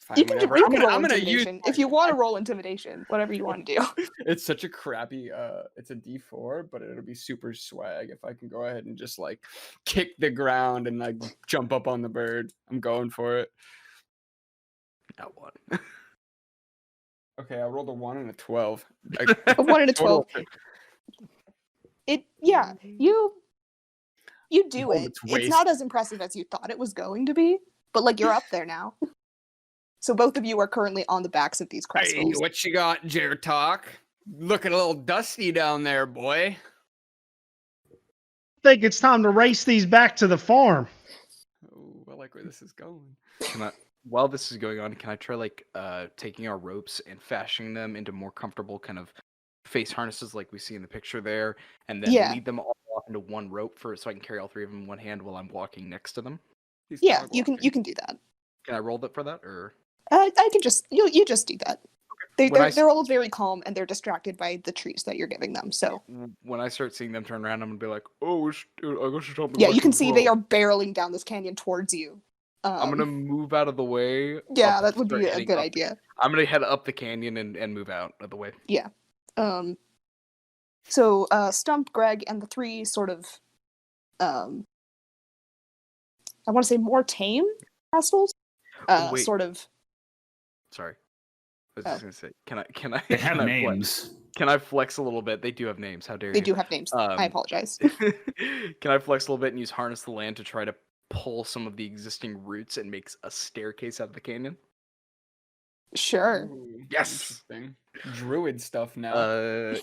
Fine, You can whatever. roll I'm gonna use. intimidation if you want to roll intimidation. Whatever you want to do. It's such a crappy. It's a D4, but it'll be super swag if I can go ahead and just like kick the ground and like jump up on the bird. I'm going for it. That one. Okay, I rolled a 1 and a 12. A 1 and a 12. Total- You do Oh, it. it's It's waste. not as impressive as you thought it was going to be, but like you're up there now. So both of you are currently on the backs of these Hey, Crestyls. what you got, Talk? Looking a little dusty down there, boy. I think it's time to race these back to the farm. Oh, I like where this is going. Can I, while this is going on, can I try like taking our ropes and fashioning them into more comfortable kind of face harnesses like we see in the picture there, and then Yeah. lead them all off into one rope so I can carry all 3 of them in one hand while I'm walking next to them? He's Yeah, dog you walking. can do that. Can I roll that for that, or I can just you just do that. When I They're all very calm and they're distracted by the treats that you're giving them. So when I start seeing them turn around, I'm gonna be like, "Oh, I guess you're yeah, you can see they are barreling down this canyon towards you. I'm gonna move out of the way. Yeah, up- that would start be a heading good up. idea. I'm gonna head up the canyon and move out of the way. So Stump, Greg, and the 3 sort of I want to say more tame Crestyls. Wait. Sort of Sorry, I was just gonna say, can I? They have can I names. Can I flex a little bit? They do have names. How dare they you? do have names. I apologize. Can I flex a little bit and use harness the land to try to pull some of the existing roots and make a staircase out of the canyon? Sure. Ooh, Yes! interesting. Druid stuff now.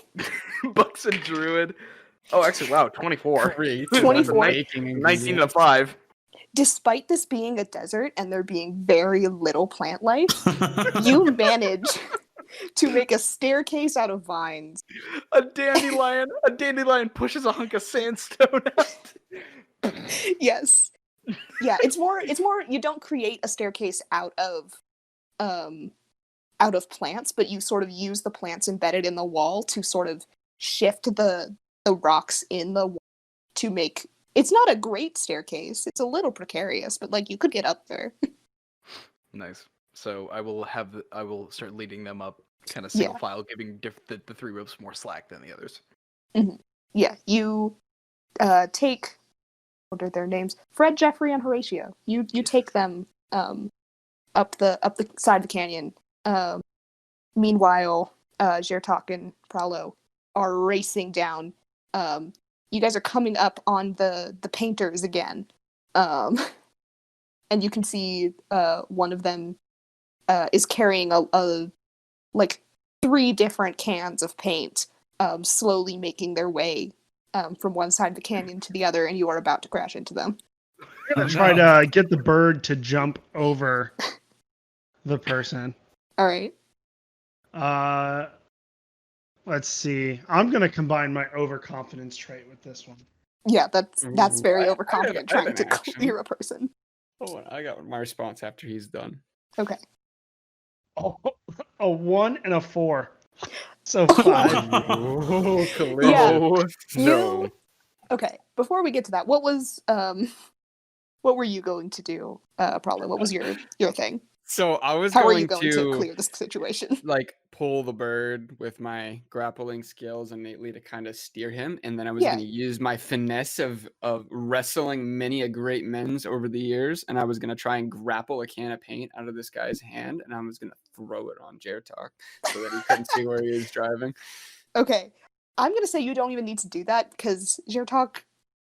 Bucks and Druid. Oh, actually, wow, 24. Great. 24. 19 and a 5. despite this being a desert and there being very little plant life, you manage to make a staircase out of vines. A dandelion pushes a hunk of sandstone out. Yes. Yeah, it's more you don't create a staircase out of plants, but you sort of use the plants embedded in the wall to sort of shift the rocks in the wall to make it's not a great staircase. It's a little precarious, but like you could get up there. Nice. So I will start leading them up, kind of single file, giving the three ropes more slack than the others. Mm-hmm. Yeah, you take what are their names? Fred, Jeffrey, and Horatio. You take them up the side of the canyon. Meanwhile, Zhertok and Pralo are racing down. You guys are coming up on the painters again. And you can see one of them is carrying a like 3 different cans of paint, slowly making their way from one side of the canyon to the other, and you are about to crash into them. I'm gonna try to get the bird to jump over the person. All right. Let's see. I'm gonna combine my overconfidence trait with this one. Yeah, that's very overconfident I have trying an to action. clear a person. Oh, I got my response after he's done. Okay. Oh, a 1 and a 4. So 5. Oh, Yeah. No. Okay. Before we get to that, what were you going to do? Probably. What was your thing? So I was How are going you going to clear this situation? like pull the bird with my grappling skills innately to kind of steer him, and then I was Yeah. going to use my finesse of wrestling many a great men's over the years, and I was going to try and grapple a can of paint out of this guy's hand, and I was going to throw it on Zhertok so that he couldn't see where he was driving. Okay. I'm going to say you don't even need to do that because Zhertok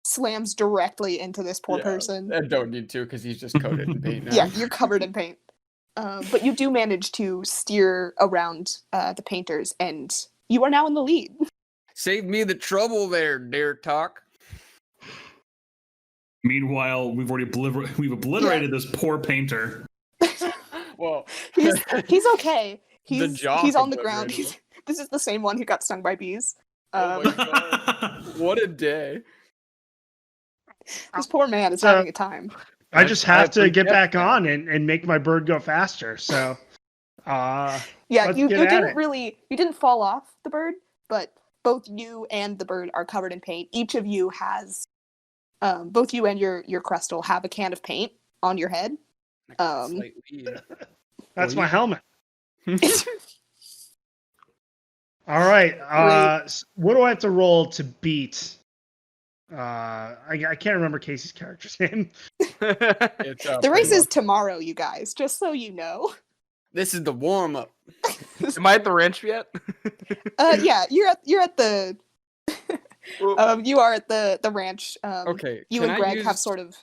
slams directly into this poor person. I don't need to because he's just coated in paint now. Yeah, you're covered in paint. But you do manage to steer around the painters, and you are now in the lead. Save me the trouble there, Zhertok. Meanwhile, we've obliterated this poor painter. Well, He's okay. He's jock on the obliterated ground. him. This is the same one who got stung by bees. Oh my god! What a day! This poor man is having a time. I just have to get back on and make my bird go faster. So, yeah, let's you get at didn't fall off the bird, but both you and the bird are covered in paint. Each of you has, both you and your Crestyl have a can of paint on your head. Slight lead. That's my helmet. All right. What do I have to roll to beat? I can't remember Casey's character's name. The race is tomorrow, you guys. Just so you know. This is the warm up. Am I at the ranch yet? Yeah, you're at the. You are at the ranch. Okay. You can and I Greg use have sort of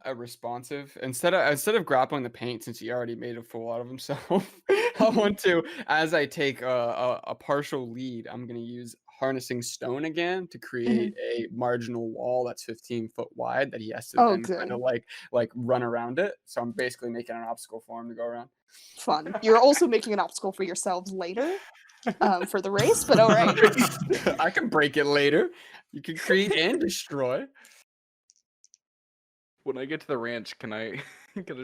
a responsive instead of grappling the paint, since he already made a fool out of himself. I want to, as I take a partial lead, I'm going to use harnessing stone again to create a marginal wall that's 15 foot wide that he has to then kind of like run around it. So I'm basically making an obstacle for him to go around. Fun. You're also making an obstacle for yourselves later for the race, but all right. I can break it later. You can create and destroy. When I get to the ranch, can I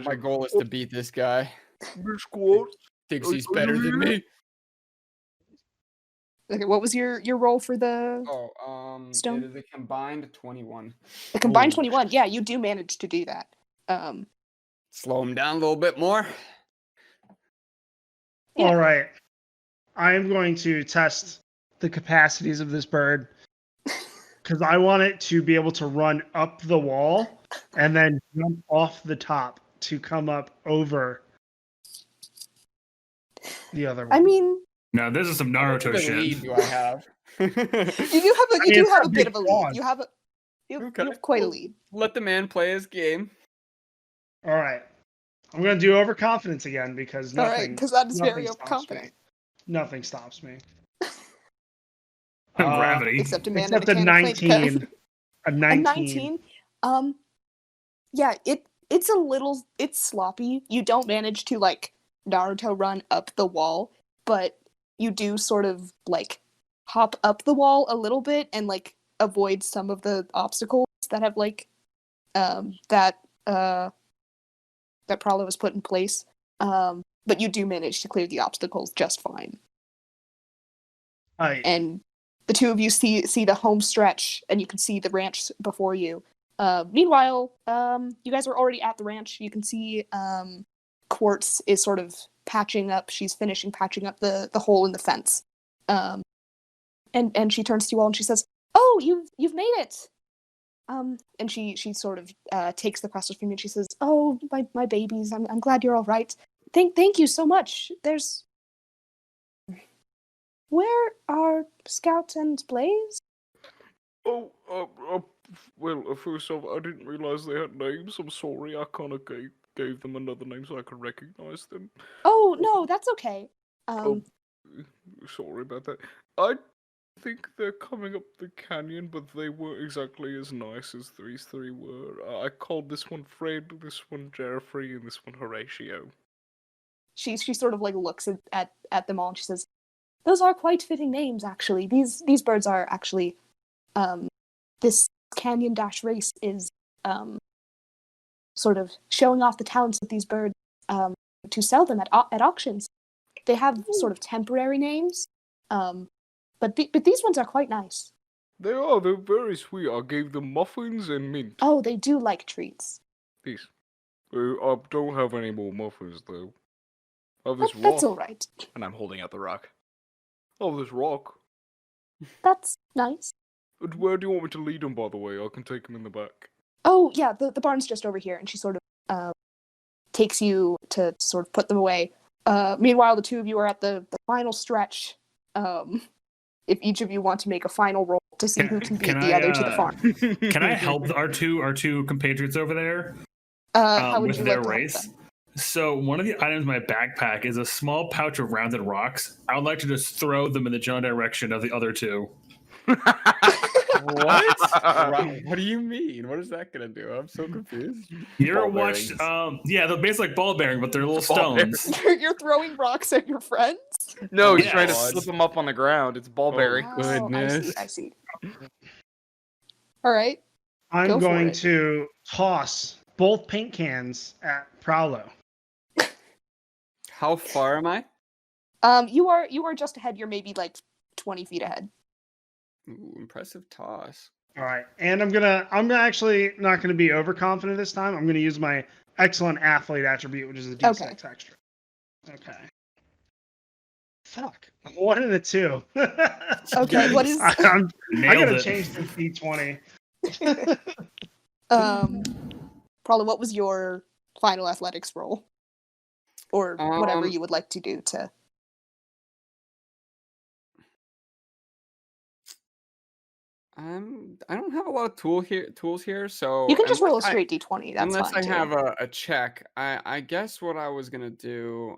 My goal is to beat this guy. squad? Thinks he's better than me. Okay, what was your roll for the stone? It is a combined 21. A combined 21. Yeah, you do manage to do that. Slow him down a little bit more. Yeah. All right. I am going to test the capacities of this bird because I want it to be able to run up the wall and then jump off the top to come up over the other one. I mean, Now this is some Naruto What shit. lead do I have? you do have a bit of a lead. Dog. You have quite a lead. Let the man play his game. All right. I'm going to do overconfidence again because All nothing. right, because that is very nothing stops overconfident. me. Nothing stops me. Gravity. Except a man Except in a a can of paint. 19. A 19. A 19. Yeah, it's sloppy. You don't manage to like Naruto run up the wall, but you do sort of like hop up the wall a little bit and like avoid some of the obstacles that have like that Prowler was put in place. But you do manage to clear the obstacles just fine. And the two of you see the home stretch, and you can see the ranch before you. Meanwhile, you guys are already at the ranch. You can see Quartz is sort of patching up. She's finishing patching up the hole in the fence. And she turns to you all and she says, "Oh, you've made it." And she sort of takes the crystals from you and she says, "Oh, my babies, I'm glad you're all right. Thank you so much. Where are Scout and Blaze?" Oh, well, first off, I didn't realize they had names. I'm sorry. I kind of gave them another name so I could recognize them. Oh, no, that's okay. Sorry about that. I think they're coming up the canyon, but they weren't exactly as nice as these three were. I called this one Fred, this one Jeffrey, and this one Horatio. She sort of like looks at them all and she says, "Those are quite fitting names, actually. These birds are actually this Canyon Dash race is sort of showing off the talents of these birds to sell them at auctions. They have sort of temporary names, but these ones are quite nice." They are. They're very sweet. I gave them muffins and mint. Oh, they do like treats. These. I don't have any more muffins, though. I have this rock. That's all right. And I'm holding out the rock. Oh, this rock. That's nice. Where do you want me to lead them, by the way? I can take them in the back. Oh, yeah, the barn's just over here, and she sort of takes you to sort of put them away. Meanwhile, the two of you are at the final stretch. If each of you want to make a final roll to see who can beat the other to the farm. Can I help our two compatriots over there How would with you their like to help race? them? So one of the items in my backpack is a small pouch of rounded rocks. I would like to just throw them in the general direction of the other two. What? What do you mean? What is that gonna do? I'm so confused. You ever watched? Yeah, they're basically like ball bearing, but they're little stones. You're throwing rocks at your friends? No, he's Yes. trying to slip them up on the ground. It's ball bearing. Oh, Goodness. I see. All right. I'm Go for going it. to toss both paint cans at Prowlo. How far am I? You are just ahead. You're maybe like 20 feet ahead. Ooh, impressive toss. All right, and I'm actually not gonna be overconfident this time. I'm gonna use my excellent athlete attribute, which is a D6 Okay. extra. Okay. Fuck. 1 and a 2. Okay, what is I Nailed gotta it. change this D20. probably what was your final athletics roll? Or whatever you would like to do to I don't have a lot of tools here, so You can just roll a unless straight D20, that's unless fine I too. have a check. I guess what I was gonna do,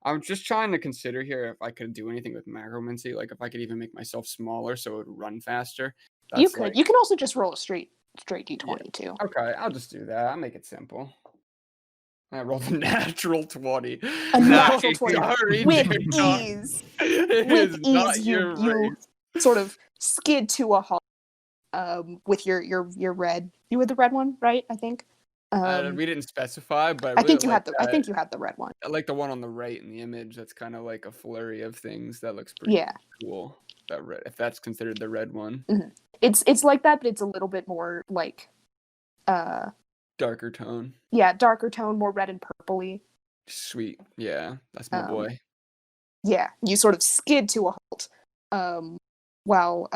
I'm just trying to consider here if I could do anything with macromancy, like if I could even make myself smaller so it would run faster. You That's could. like, You can also just roll a straight D20 too. okay, I'll just do that. I'll make it simple. I rolled a natural 20. A natural Nice. 20 Sorry, with dude, not- ease. It With is not ease, your you race. sort of skid to a halt. With your red. You were the red one, right? I think. We didn't specify, but I really think you like had the. I think you had the red one. I like the one on the right in the image. That's kind of like a flurry of things. That looks pretty Yeah. cool. That red, if that's considered the red one. It's like that, but it's a little bit more like, Darker tone. yeah, darker tone, more red and purpley. Sweet. Yeah, that's my boy. Yeah, you sort of skid to a halt. While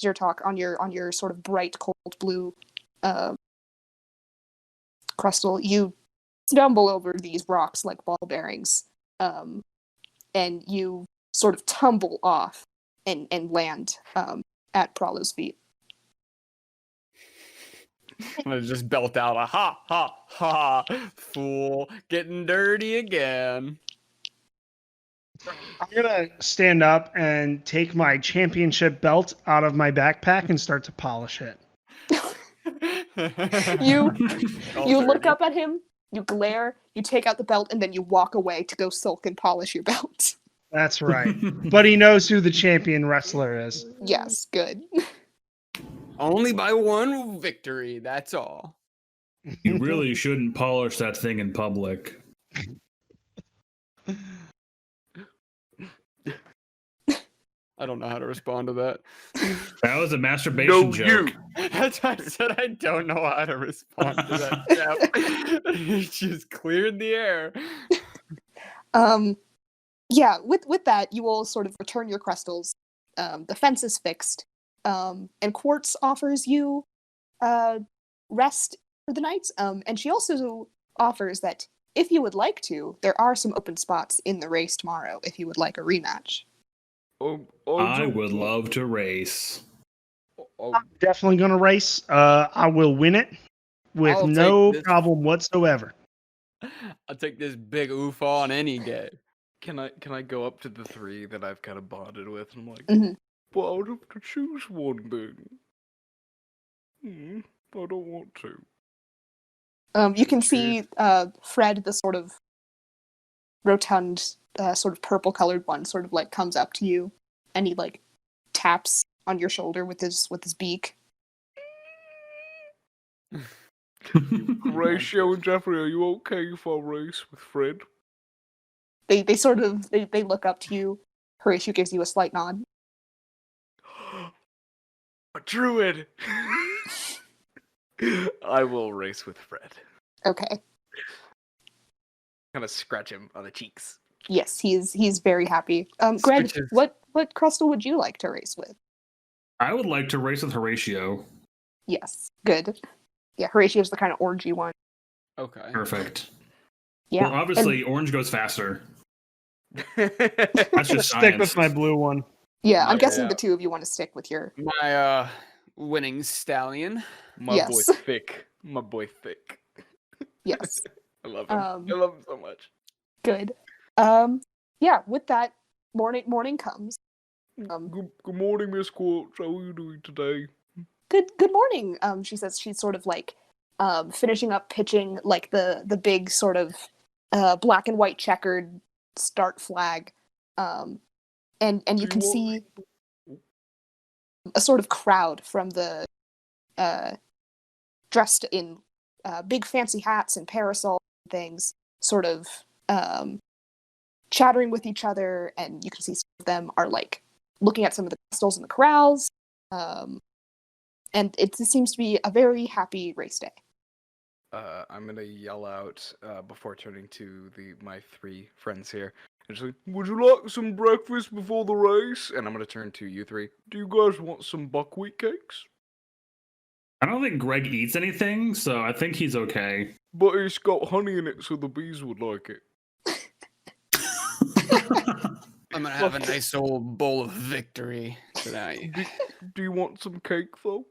Zyrtok on your sort of bright cold blue Crestyl, you stumble over these rocks like ball bearings, and you sort of tumble off and land at Prowler's feet. I'm gonna just belt out a ha ha ha, fool, getting dirty again. I'm gonna stand up and take my championship belt out of my backpack and start to polish it. You look up at him, you glare, you take out the belt, and then you walk away to go sulk and polish your belt. That's right. But he knows who the champion wrestler is. Yes, good. Only by one victory, that's all. You really shouldn't polish that thing in public. I don't know how to respond to that. That was a masturbation joke. That's why I said I don't know how to respond to that. It just cleared the air. Yeah, with that, you all sort of return your crystals. The fence is fixed, and Quartz offers you rest for the night. And she also offers that if you would like to, there are some open spots in the race tomorrow if you would like a rematch. I would love to race. I'm definitely going to race. I will win it with I'll no take this. problem whatsoever. I'll take this big oof on any day. Can I go up to the three that I've kind of bonded with? And I'm like, Mhm. but I would have to choose one then. I don't want to. You can see Fred, the sort of rotund, sort of purple-colored one, sort of like comes up to you, and he like taps on your shoulder with his beak. Horatio and Jeffrey, are you okay if I race with Fred? They sort of they look up to you. Horatio gives you a slight nod. A druid! I will race with Fred. Okay. Kind of scratch him on the cheeks. Yes, he's very happy. Greg, Switches. what Crestyl would you like to race with? I would like to race with Horatio. Yes, good. Yeah, Horatio's the kind of orangey one. Okay. Perfect. Yeah. Well, obviously, orange goes faster. That's just Stick with science. my blue one. Yeah, I'm Yeah. guessing the two of you want to stick with your. My winning stallion. My Yes. boy thick. My boy thick. Yes. I love him. Um, I love him so much. Good. Yeah, with that, morning comes. Good morning, Miss Quartz. How are you doing today? Good morning. She says she's sort of like finishing up pitching like the big sort of black and white checkered start flag. And you can see a sort of crowd from the dressed in big fancy hats and parasols and things, sort of chattering with each other, and you can see some of them are like looking at some of the crystals in the corrals. And it seems to be a very happy race day. I'm gonna yell out before turning to my three friends here. And just like, would you like some breakfast before the race? And I'm gonna turn to you three. Do you guys want some buckwheat cakes? I don't think Greg eats anything, so I think he's okay. But it's got honey in it, so the bees would like it. I'm gonna have a nice old bowl of victory tonight. Do you want some cake though?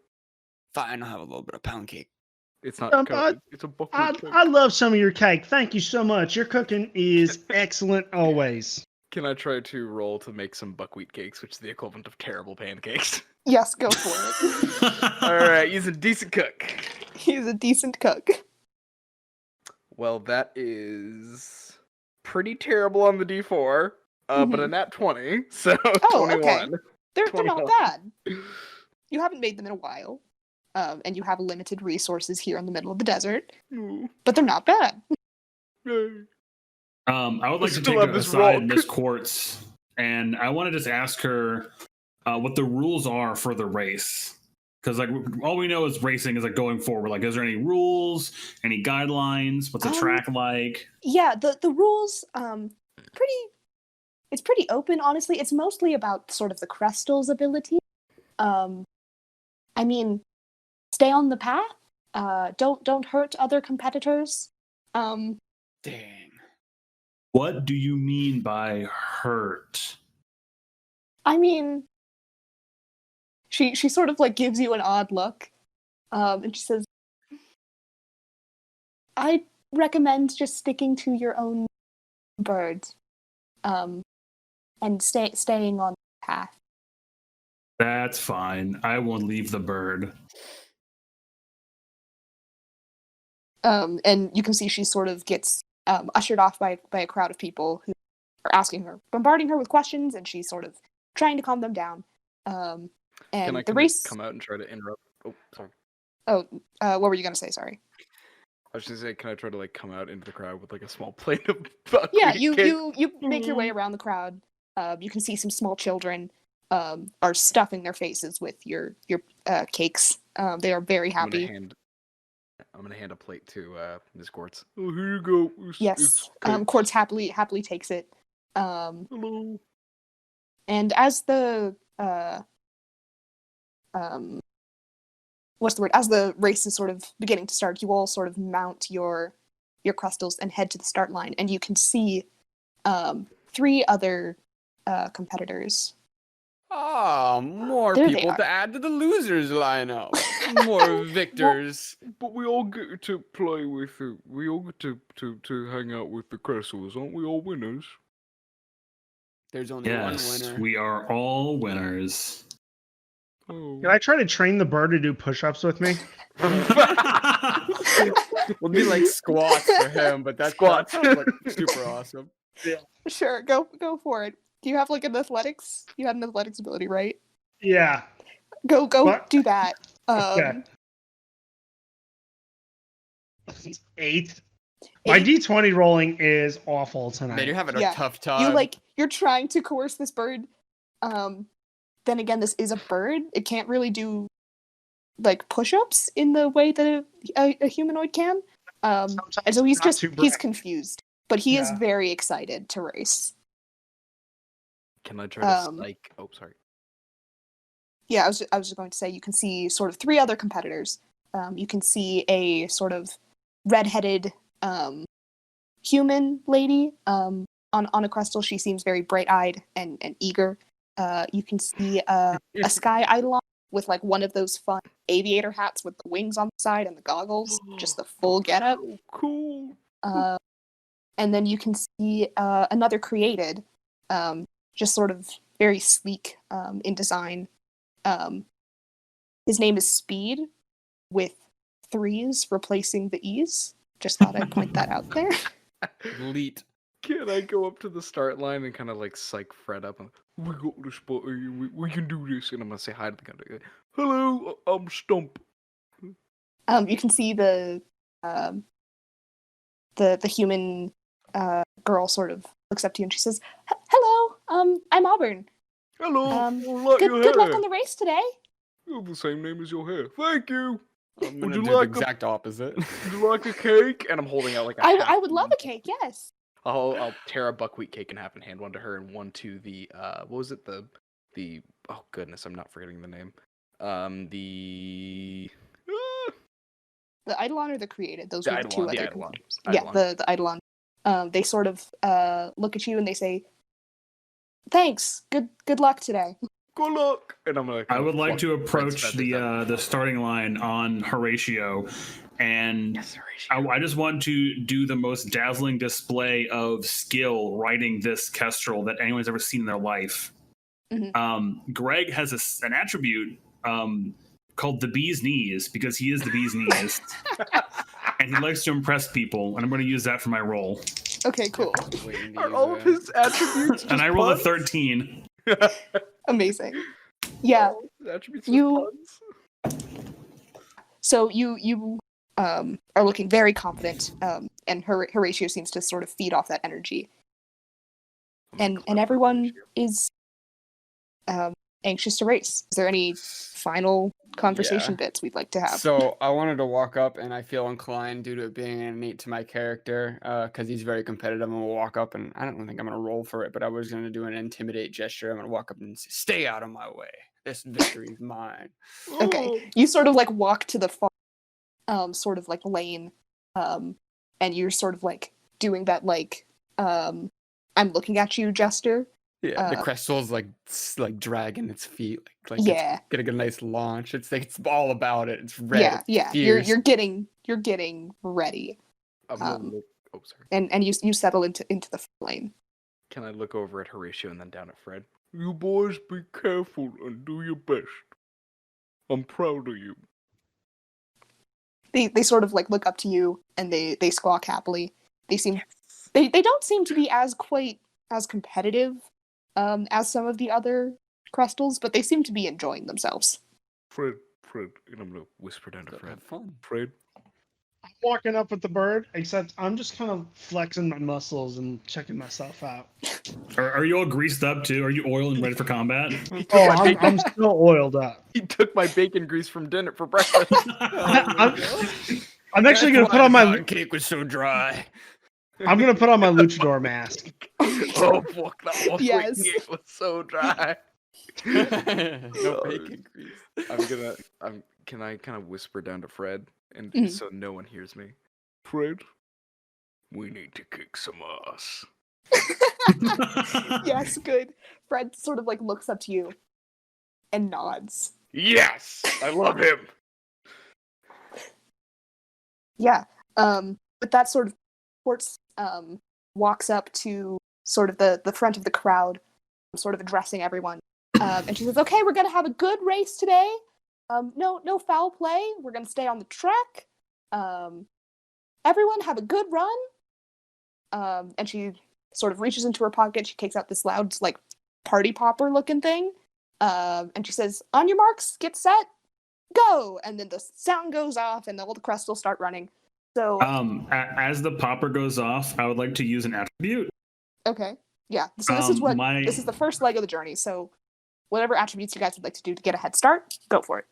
Fine, I'll have a little bit of pound cake. It's not. It's a buckwheat cake. I love some of your cake. Thank you so much. Your cooking is excellent always. Can I try to roll to make some buckwheat cakes, which is the equivalent of terrible pancakes? Yes, go for it. All right, he's a decent cook. He's a decent cook. Well, that is pretty terrible on the D4, but a nat 20, so Oh, 21. okay. They're not 21. bad. You haven't made them in a while, and you have limited resources here in the middle of the desert, Ooh, but they're not bad. yay. I would like to Still take have a this aside rock. Miss Quartz, and I want to just ask her what the rules are for the race. Because like all we know is racing is like going forward. Like, is there any rules, any guidelines? What's the track like? Yeah, the rules, it's pretty open, honestly. It's mostly about sort of the Crestyl's ability. I mean, stay on the path. Don't hurt other competitors. Dang. What do you mean by hurt? I mean, she sort of like gives you an odd look, and she says, "I recommend just sticking to your own bird, and staying on the path." That's fine. I won't leave the bird. And you can see she sort of gets ushered off by a crowd of people who are asking her, bombarding her with questions, and she's sort of trying to calm them down. And Can I the race. come out and try to interrupt? Oh, sorry. Oh, what were you gonna say? Sorry. I was just saying, can I try to like come out into the crowd with like a small plate of buckwheat Yeah, cake? you make your way around the crowd. You can see some small children are stuffing their faces with your cakes. They are very happy. I'm gonna hand a plate to Ms. Quartz. Oh, here you go. Yes. Cake. Quartz happily takes it. Hello. And as the what's the word? As the race is sort of beginning to start, you all sort of mount your Crestyls and head to the start line, and you can see 3 other competitors. Ah, more There they people are. to add to the losers lineup. More victors. But we all get to play with it. We all get to hang out with the Crestyls, aren't we all winners? There's only Yes, one winner. we are all winners. Oh. Can I try to train the bird to do push-ups with me? We'll be like squats for him, but that Squats. sounds like super awesome. Sure, go for it. Do you have like an athletics? You had an athletics ability, right? Yeah. Go What? do that. Okay. 8. My 8. D20 rolling is awful tonight. Man, you're having Yeah. a tough time. You're trying to coerce this bird. Then again, this is a bird. It can't really do like push-ups in the way that a humanoid can. And so he's not too he's bright. confused, but he is Yeah. very excited to race. Can I try to like? Oh, sorry. Yeah, I was just going to say you can see sort of 3 other competitors. You can see a sort of redheaded human lady on a Crestyl. She seems very bright-eyed and eager. You can see a sky eidolon with like one of those fun aviator hats with the wings on the side and the goggles, just the full getup. Oh, cool. And then you can see another created, just sort of very sleek in design. His name is Speed, with 3s replacing the E's. Just thought I'd point that out there. Elite. Can I go up to the start line and kind of like psych Fred up? And, we got this, but we can do this. And I'm gonna say hi to the guy. Hello, I'm Stump. You can see the human girl sort of looks up to you and she says, "Hello, I'm Auburn. Hello. I like Good your luck hair. on the race today." You have the same name as your hair. Thank you. I'm Would gonna you do like the exact opposite. Would you like a cake? And I'm holding out like a I would love a cake. Yes. I'll tear a buckwheat cake in half and hand one to her and one to the what was it, the oh goodness, I'm not forgetting the name. The Eidolon or the created? Those The were the 2 Eidolon, the other Eidolon. competitors. Eidolon. Yeah, the Eidolon. They sort of look at you and they say, "Thanks. Good luck today." good luck. And I'm gonna. I would like to Fred's approach feathers out. the starting line on Horatio, and Yes, Horatio. I just want to do the most dazzling display of skill riding this kestrel that anyone's ever seen in their life. Mhm. Greg has an attribute called the bee's knees because he is the bee's knees, and he likes to impress people. And I'm going to use that for my roll. Okay, cool. Are all of his attributes? And I rolled a 13. Amazing. Yeah. Attributes. You- So you are looking very confident, and Horatio seems to sort of feed off that energy. And everyone is anxious to race. Is there any final conversation bits we'd like to have? So I wanted to walk up, and I feel inclined due to it being innate to my character, because he's very competitive. I'm gonna walk up, and I don't think I'm gonna roll for it, but I was gonna do an intimidate gesture. I'm gonna walk up and say, "Stay out of my way. This victory is mine." Okay, you sort of like walk to the far, sort of like lane, and you're sort of like doing that like, I'm looking at you gesture. Yeah, the Crestyl's like dragging its feet, like Yeah. it's getting a nice launch. It's all about it. It's red. Yeah. Fierce. You're getting ready, I'm gonna look. Oh, sorry. and you settle into the lane. Can I look over at Horatio and then down at Fred? You boys be careful and do your best. I'm proud of you. they sort of like look up to you and they squawk happily. They don't seem to be as quite as competitive as some of the other Crestyls, but they seem to be enjoying themselves. Fred, and I'm gonna whisper down to Fred. Have fun. Fred, I'm walking up with the bird, except I'm just kind of flexing my muscles and checking myself out. Are you all greased up too? Are you oiled and ready for combat? Oh, I'm still oiled up. he took my bacon grease from dinner for breakfast. I'm actually gonna put on my. cake was so dry. I'm gonna put on my luchador mask. Oh fuck, that one Yes. it was so dry. No bacon grease. Can I kind of whisper down to Fred and Mhm. so no one hears me? Fred, we need to kick some ass. Yes, good. Fred sort of like looks up to you and nods. Yes, I love him. Yeah. But that sort of Quartz walks up to sort of the front of the crowd, sort of addressing everyone. And she says, "Okay, we're gonna have a good race today. No foul play. We're gonna stay on the track. Everyone have a good run." And she sort of reaches into her pocket. She takes out this loud, like, party popper looking thing. And she says, "On your marks, get set, go!" And then the sound goes off, and all the Crestyls start running. So, As the popper goes off, I would like to use an attribute. okay, yeah. So this is my- this is the first leg of the journey. So, whatever attributes you guys would like to do to get a head start, go for it.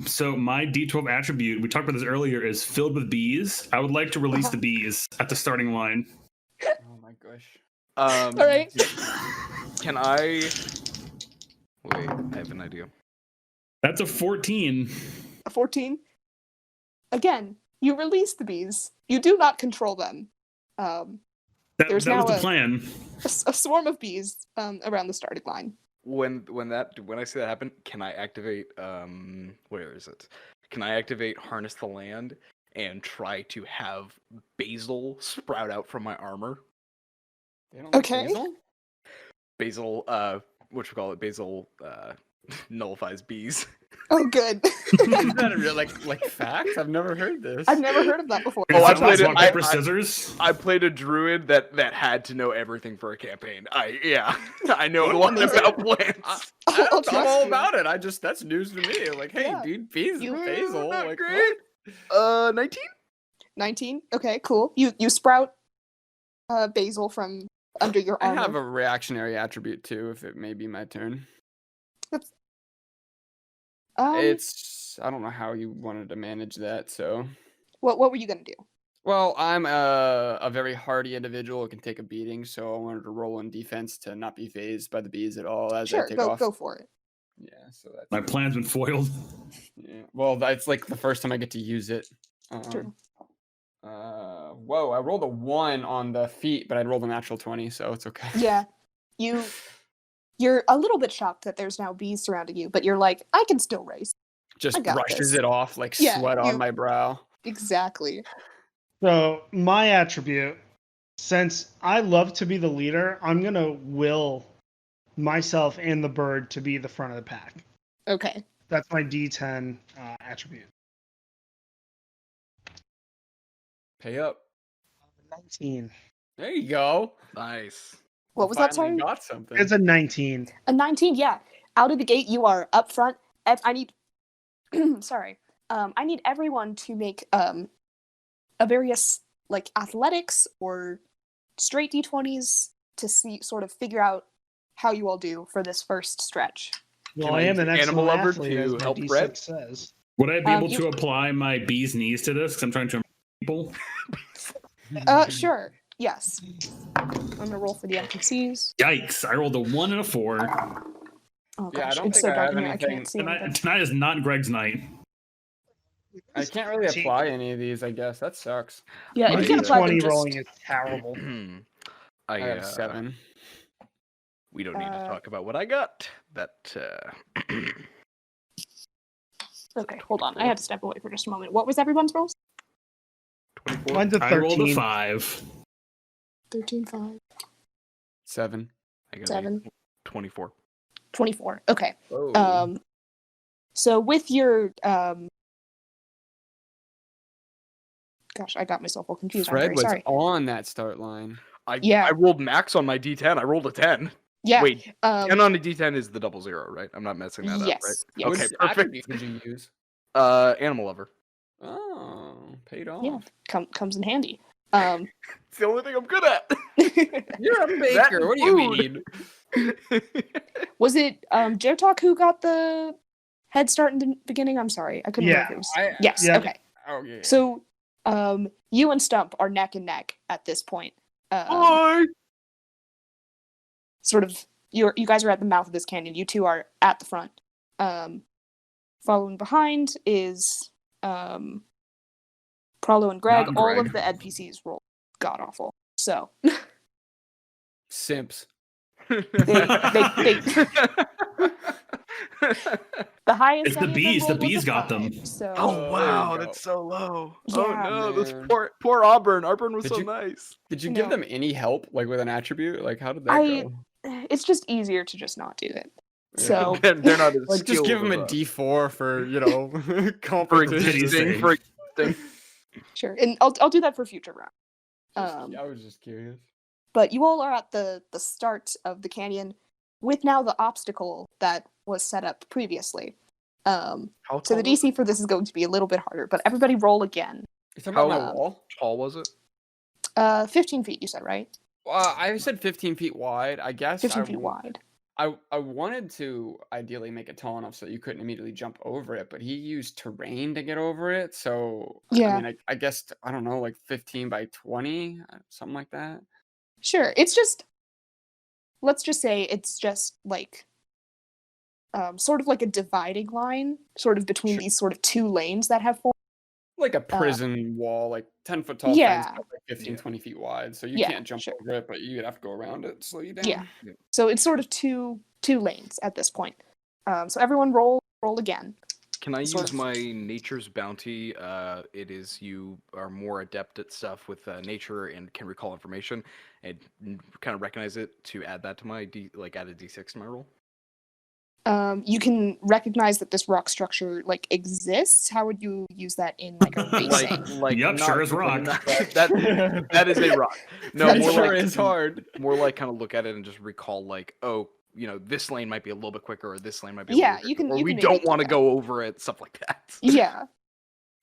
So my D12 attribute, we talked about this earlier, is filled with bees. I would like to release the bees at the starting line. Oh my gosh. All right. Can I? Wait, I have an idea. That's a 14. A 14. Again, you release the bees. You do not control them. That There's was now the plan. a swarm of bees around the starting line. When I see that happen, can I activate where is it? Can I activate Harness the Land and try to have basil sprout out from my armor? They don't like Okay. basil? Basil, basil nullifies bees. Oh, good. Is that a real like fact? I've never heard this. I've never heard of that before. Oh, I Is that played it- rock, paper, scissors? I played a druid that had to know everything for a campaign. I know a lot about plants. I'll I'm all trust you. about it. That's news to me. Like, hey, Yeah. dude, bees You- and basil. Not Like, great. what? 19? 19. Okay, cool. You sprout basil from under your I armor. have a reactionary attribute too, if it may be my turn. I don't know how you wanted to manage that, so. what were you gonna do? Well, I'm a very hardy individual who can take a beating, so I wanted to roll in defense to not be phased by the bees at all as I Sure, take go off. for it. Yeah, so that's My plan's been foiled. yeah. Well, that's like the first time I get to use it. True. Whoa! I rolled a 1 on the feet, but I rolled a natural 20, so it's okay. Yeah, you're a little bit shocked that there's now bees surrounding you, but you're like, I can still race. Just I got brushes this. it off like Yeah, sweat on you- my brow. Exactly. So my attribute, since I love to be the leader, I'm gonna will myself and the bird to be the front of the pack. Okay. That's my D10 attribute. Pay up. 19. There you go. Nice. What was that? Finally Sorry. got something. It's a 19. A 19. Yeah. Out of the gate, you are up front. I need. Sorry. I need everyone to make a various like athletics or straight D20s to sort of figure out how you all do for this first stretch. Well, Can I I am use an excellent Animal Lover athlete, as to my help D6 Brett? says. Would I be able you- to apply my bee's knees to this? Because I'm trying to people. Sure. Yes. I'm gonna roll for the NPCs. Yikes! I rolled a 1 and a 4. Oh Yeah, I gosh, don't it's think so I dark have in here. I anything- can't see Tonight, anything. tonight is not Greg's night. I can't really apply any of these, I guess. That sucks. Yeah, My if you can apply them, D20 just rolling is terrible. I got a 7. We don't need to Uh, talk about what I got. That okay. Hold on, I had to step away for just a moment. What was everyone's rolls? 24. Mine's a I rolled a 13. 5. 13, 5, 7. I got a 7, 24. 24. Okay. Oh. So with your Gosh, I got myself all confused. I'm Fred very was sorry. on that start line. Yeah. I rolled max on my D10. I rolled a 10. Yeah. Wait, 10 on a D10 is the 00, right? I'm not messing that up, right? Yes. Which Okay, perfect. attribute did you use? Animal lover. Oh, paid off. Yeah. Comes in handy. It's the only thing I'm good at. You're a That baker. and What do you food. mean? Was it Jertok who got the head start in the beginning? I'm sorry, I couldn't remember. If it was... Yes. Yeah. Okay. Oh yeah. So, you and Stump are neck and neck at this point. Boy! Sort of, you guys are at the mouth of this canyon. You two are at the front. Following behind is Prolo and Greg. Not All Greg. of the NPCs roll god awful. So Simps. the highest. It's the any of them bees. The rolled was bees a got them. 5, So Oh there wow, you go. that's so low. Yeah. Oh no, this Man. poor Auburn. Auburn was Did so you- nice. Did you No. give them any help, like with an attribute? Like, how did that I- go? it's just easier to just not do it. Yeah. So They're not as Like, just skilled give them a as, D4 for for competition. existing. For existing. sure, and I'll do that for future round. I was just curious. But you all are at the start of the canyon with now the obstacle that was set up previously. How So the tall was DC for this is going to be a little bit harder, but everybody roll again. You talking about my How- wall? tall was it? 15 feet, you said, right? I said 15 feet wide. I guess 15 feet wide. I wanted to ideally make it tall enough so that you couldn't immediately jump over it, but he used terrain to get over it. So Yeah. I mean, I guess I don't know, like 15 by 20, something like that. Sure, it's just, let's just say it's just like, sort of like a dividing line, sort of between Sure. these sort of two lanes that have formed. Like a prison wall, like 10-foot tall Yeah. fence, but like 15, 20 feet wide. So you Yeah, can't jump sure. over it, but you'd have to go around it, slow you down. Yeah. So it's sort of two lanes at this point. So everyone roll again. Can I Sort use of. my nature's bounty? It is you are more adept at stuff with nature and can recall information and kind of recognize it to add that to my add a D6 to my roll. You can recognize that this rock structure like exists. How would you use that in like a racing? Yep, sure is rock. That is a rock. No, That more sure like is hard. more like kind of look at it and just recall like, oh, this lane might be a little bit quicker, or this lane might be a Yeah, little bit you can- quicker, or you we can don't maybe do want to that. go over it, stuff like that. Yeah.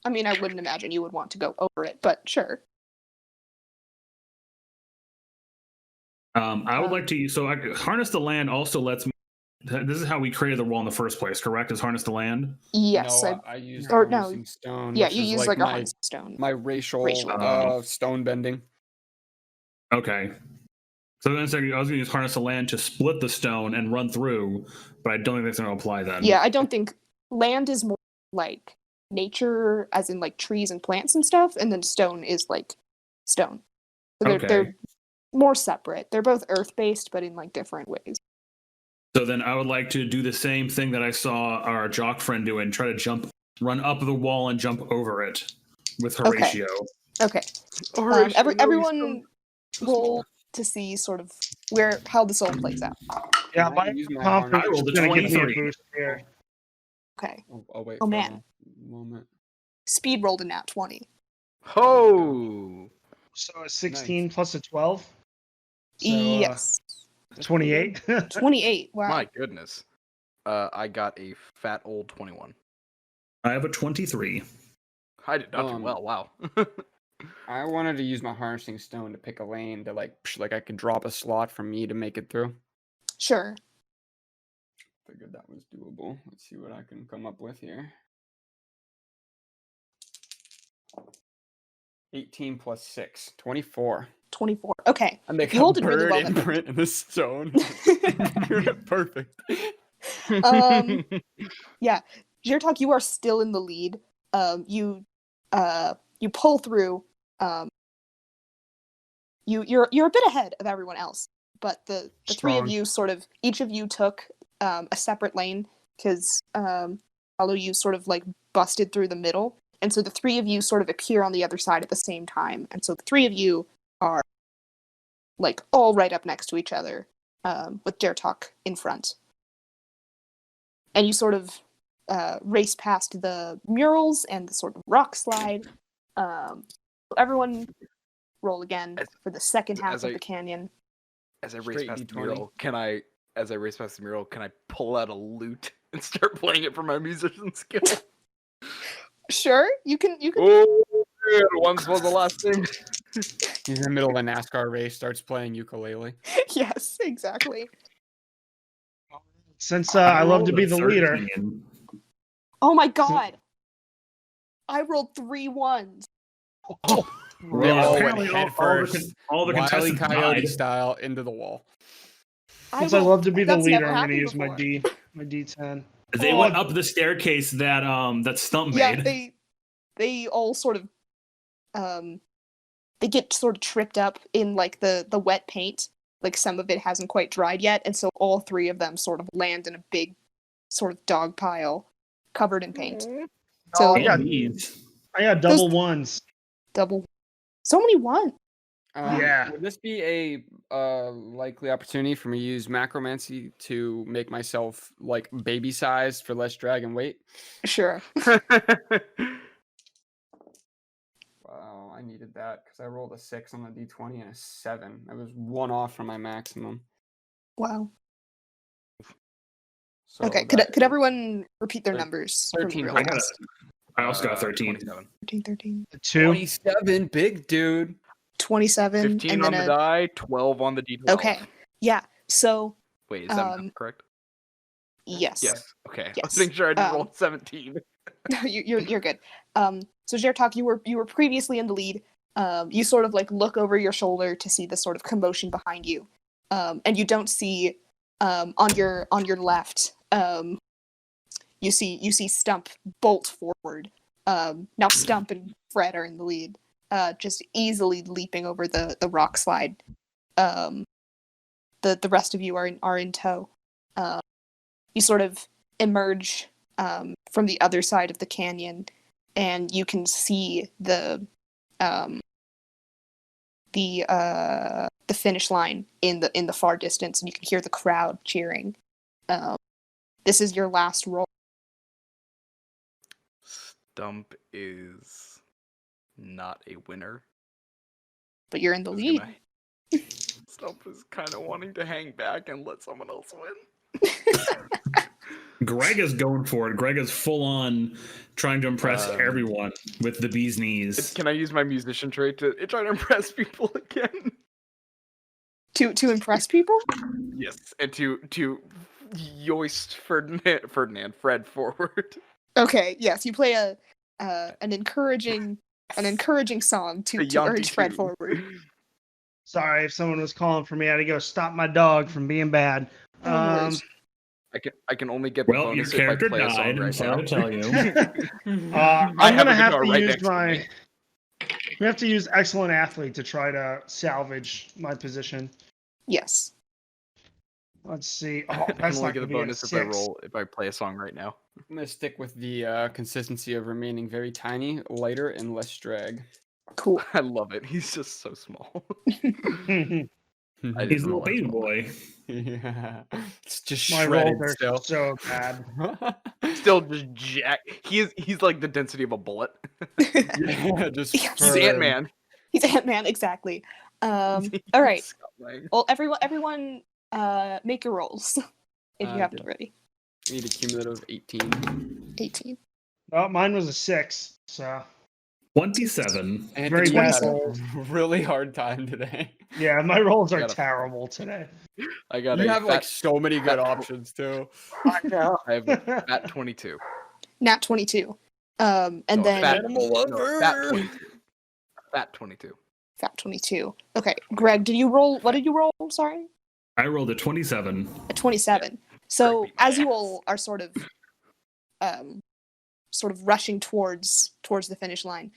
I mean, I wouldn't imagine you would want to go over it, but sure. I would like to use harness the land also lets me. This is how we created the wall in the first place, correct? Is harness the land? Yes. No, I used or no. harnessing stone. Yeah, which you is use like a my, harness stone. my racial, Racial. stone bending. Okay. So then I was going to use harness the land to split the stone and run through, but I don't think that's going to apply then. Yeah, I don't think land is more like nature, as in like trees and plants and stuff, and then stone is like stone. So they're more separate. They're both earth based, but in like different ways. So then I would like to do the same thing that I saw our jock friend do and try to run up the wall and jump over it with Horatio. Okay. Everyone roll to see sort of how this all plays out. Yeah, Can I my use my confidence I rolled is a going to give me a 23. boost here. Okay. I'll wait Oh, for man. a moment. Speed rolled a nat 20. Oh, So a 16 plus a 12. So, Yes. 28. 28. Wow. my goodness. I got a fat old 21. I have a 23. I did not do well. Wow. I wanted to use my harnessing stone to pick a lane to like I could drop a slot from me to make it through. Sure. Figured that was doable. Let's see what I can come up with here. 18 plus 6, 24. 24. Okay. I make You a rolled it really bird well then. imprint in the stone. Perfect. Yeah. Zyrtok, you are still in the lead. You pull through. You're a bit ahead of everyone else, but the three of Strong. you sort of each of you took a separate lane because although you sort of like busted through the middle, and so the three of you sort of appear on the other side at the same time, and so the three of you are like all right up next to each other, with Zyrtok in front, and you sort of race past the murals and the sort of rock slide. Everyone roll again As- for the second half as of I- the canyon. As I race Straight past the D20. mural, as I race past the mural, can I pull out a lute and start playing it for my musician skill? Sure, you can. Oh, yeah, once was the last thing. He's in the middle of a NASCAR race, starts playing ukulele. Yes, exactly. Since I love to rolled be a the leader. 13. Oh my god! I rolled 3 1s. They Well, all went apparently head all the first, Wile E. contestants Coyote died. style into the wall. Since I love to be the That's leader, never I'm going to happened use my before. D10. They Oh, went up the staircase that Stump made. Yeah, they all sort of they get sort of tripped up in like the wet paint. Like some of it hasn't quite dried yet, and so all 3 of them sort of land in a big sort of dog pile covered in paint. So I got These. double ones. double so many 1s. Yeah. Would this be a likely opportunity for me to use macromancy to make myself like baby sized for less drag and weight? Sure. Wow, I needed that because I rolled a 6 on the D20 and a 7. I was 1 off from my maximum. Wow. So Okay. that Could is everyone repeat their thir- numbers? 13 Real I got fast? I also got 13. 27. 13, 13, 2. 27, big dude. 27, 15 and on then the die, 12 on the D12. Okay. Yeah. So Wait, is that Um, correct? yes. Yes. Okay. I was Yes. making sure I didn't roll Um, 17. You're good. So Jertok, you were previously in the lead. You sort of like look over your shoulder to see the sort of commotion behind you, and you don't see on your left. You see Stump bolt forward. Now Stump and Fred are in the lead, just easily leaping over the rock slide. The rest of you are in tow. You sort of emerge from the other side of the canyon, and you can see the finish line in the far distance, and you can hear the crowd cheering. This is your last roll. Stump is not a winner. But you're in the Who's lead. Stump is kind of wanting to hang back and let someone else win. Greg is going for it. Greg is full on trying to impress everyone with the bee's knees. Can I use my musician trait to try to impress people again? To impress people? Yes, and to yoist Fred forward. Okay, yes, you play an encouraging song to urge Fred forward. Sorry, if someone was calling for me, I had to go stop my dog from being bad. No worries. I can only get the Well, your bonus if I character play a song died. I'm right sorry now. to tell you. I'm have gonna a have guitar to right use next to me. We have to use excellent athlete to try to salvage my position. Yes. Let's see. Oh, I can that's only not get gonna a be a bonus if 6. I play a song right now. I'm gonna stick with the consistency of remaining very tiny, lighter, and less drag. Cool. I love it. He's just so small. I He's just a little want baby to- boy. Yeah, it's just My shredded rolls are still. so bad. Still just jack. He's like the density of a bullet. Yeah, just Yes. He's firm. Ant-Man. He's Ant-Man, exactly. All right. Well, everyone, make your rolls if you haven't Good. already. Need a cumulative 18. 18. Oh, mine was a 6. So 27. Anthony bad had a rolls. really hard time today. yeah, my rolls are Got a- terrible today. I got You a have like fat, so many good fat- options too. I know. I have a fat 22. Nat 22. And No, then fat, Animal no, lover. fat 22. Fat 22. Fat 22. Okay, Greg, did you roll? What did you roll? Sorry, I rolled a 27. a 27. So Greg beat my as you ass. all are sort of rushing towards the finish line,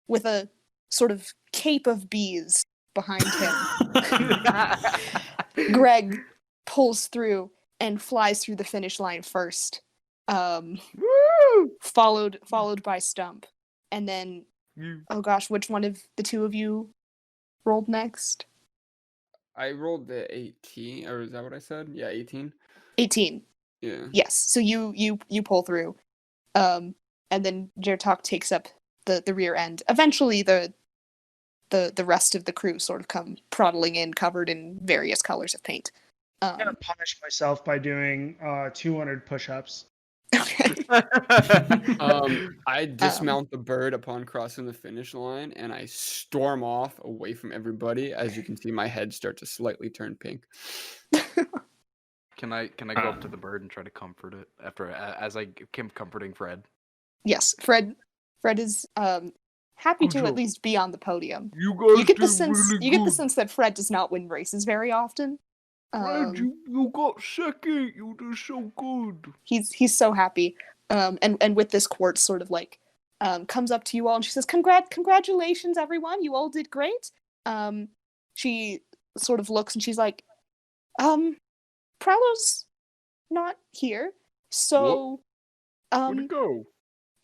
with a sort of cape of bees behind him, Greg pulls through and flies through the finish line first. Woo! Followed by Stump, and then oh gosh, which one of the two of you rolled next? I rolled the 18, or is that what I said? Yeah, 18. 18. Yeah. Yes. So you pull through, and then Jertok takes up the rear end. Eventually, the rest of the crew sort of come proddling in, covered in various colors of paint. I'm gonna punish myself by doing 200 push-ups. Okay. I dismount the bird upon crossing the finish line, and I storm off away from everybody. As you can see, my head start to slightly turn pink. Can I go up to the bird and try to comfort it as I am comforting Fred? Yes, Fred is happy to at least be on the podium. You guys You get the did sense really you get the good. sense that Fred does not win races very often. Fred, you got second. You did so good. He's so happy. And with this quartz sort of like comes up to you all and she says, Congratulations, everyone, you all did great. She sort of looks and she's like, Prowler's not here. So Where'd it go?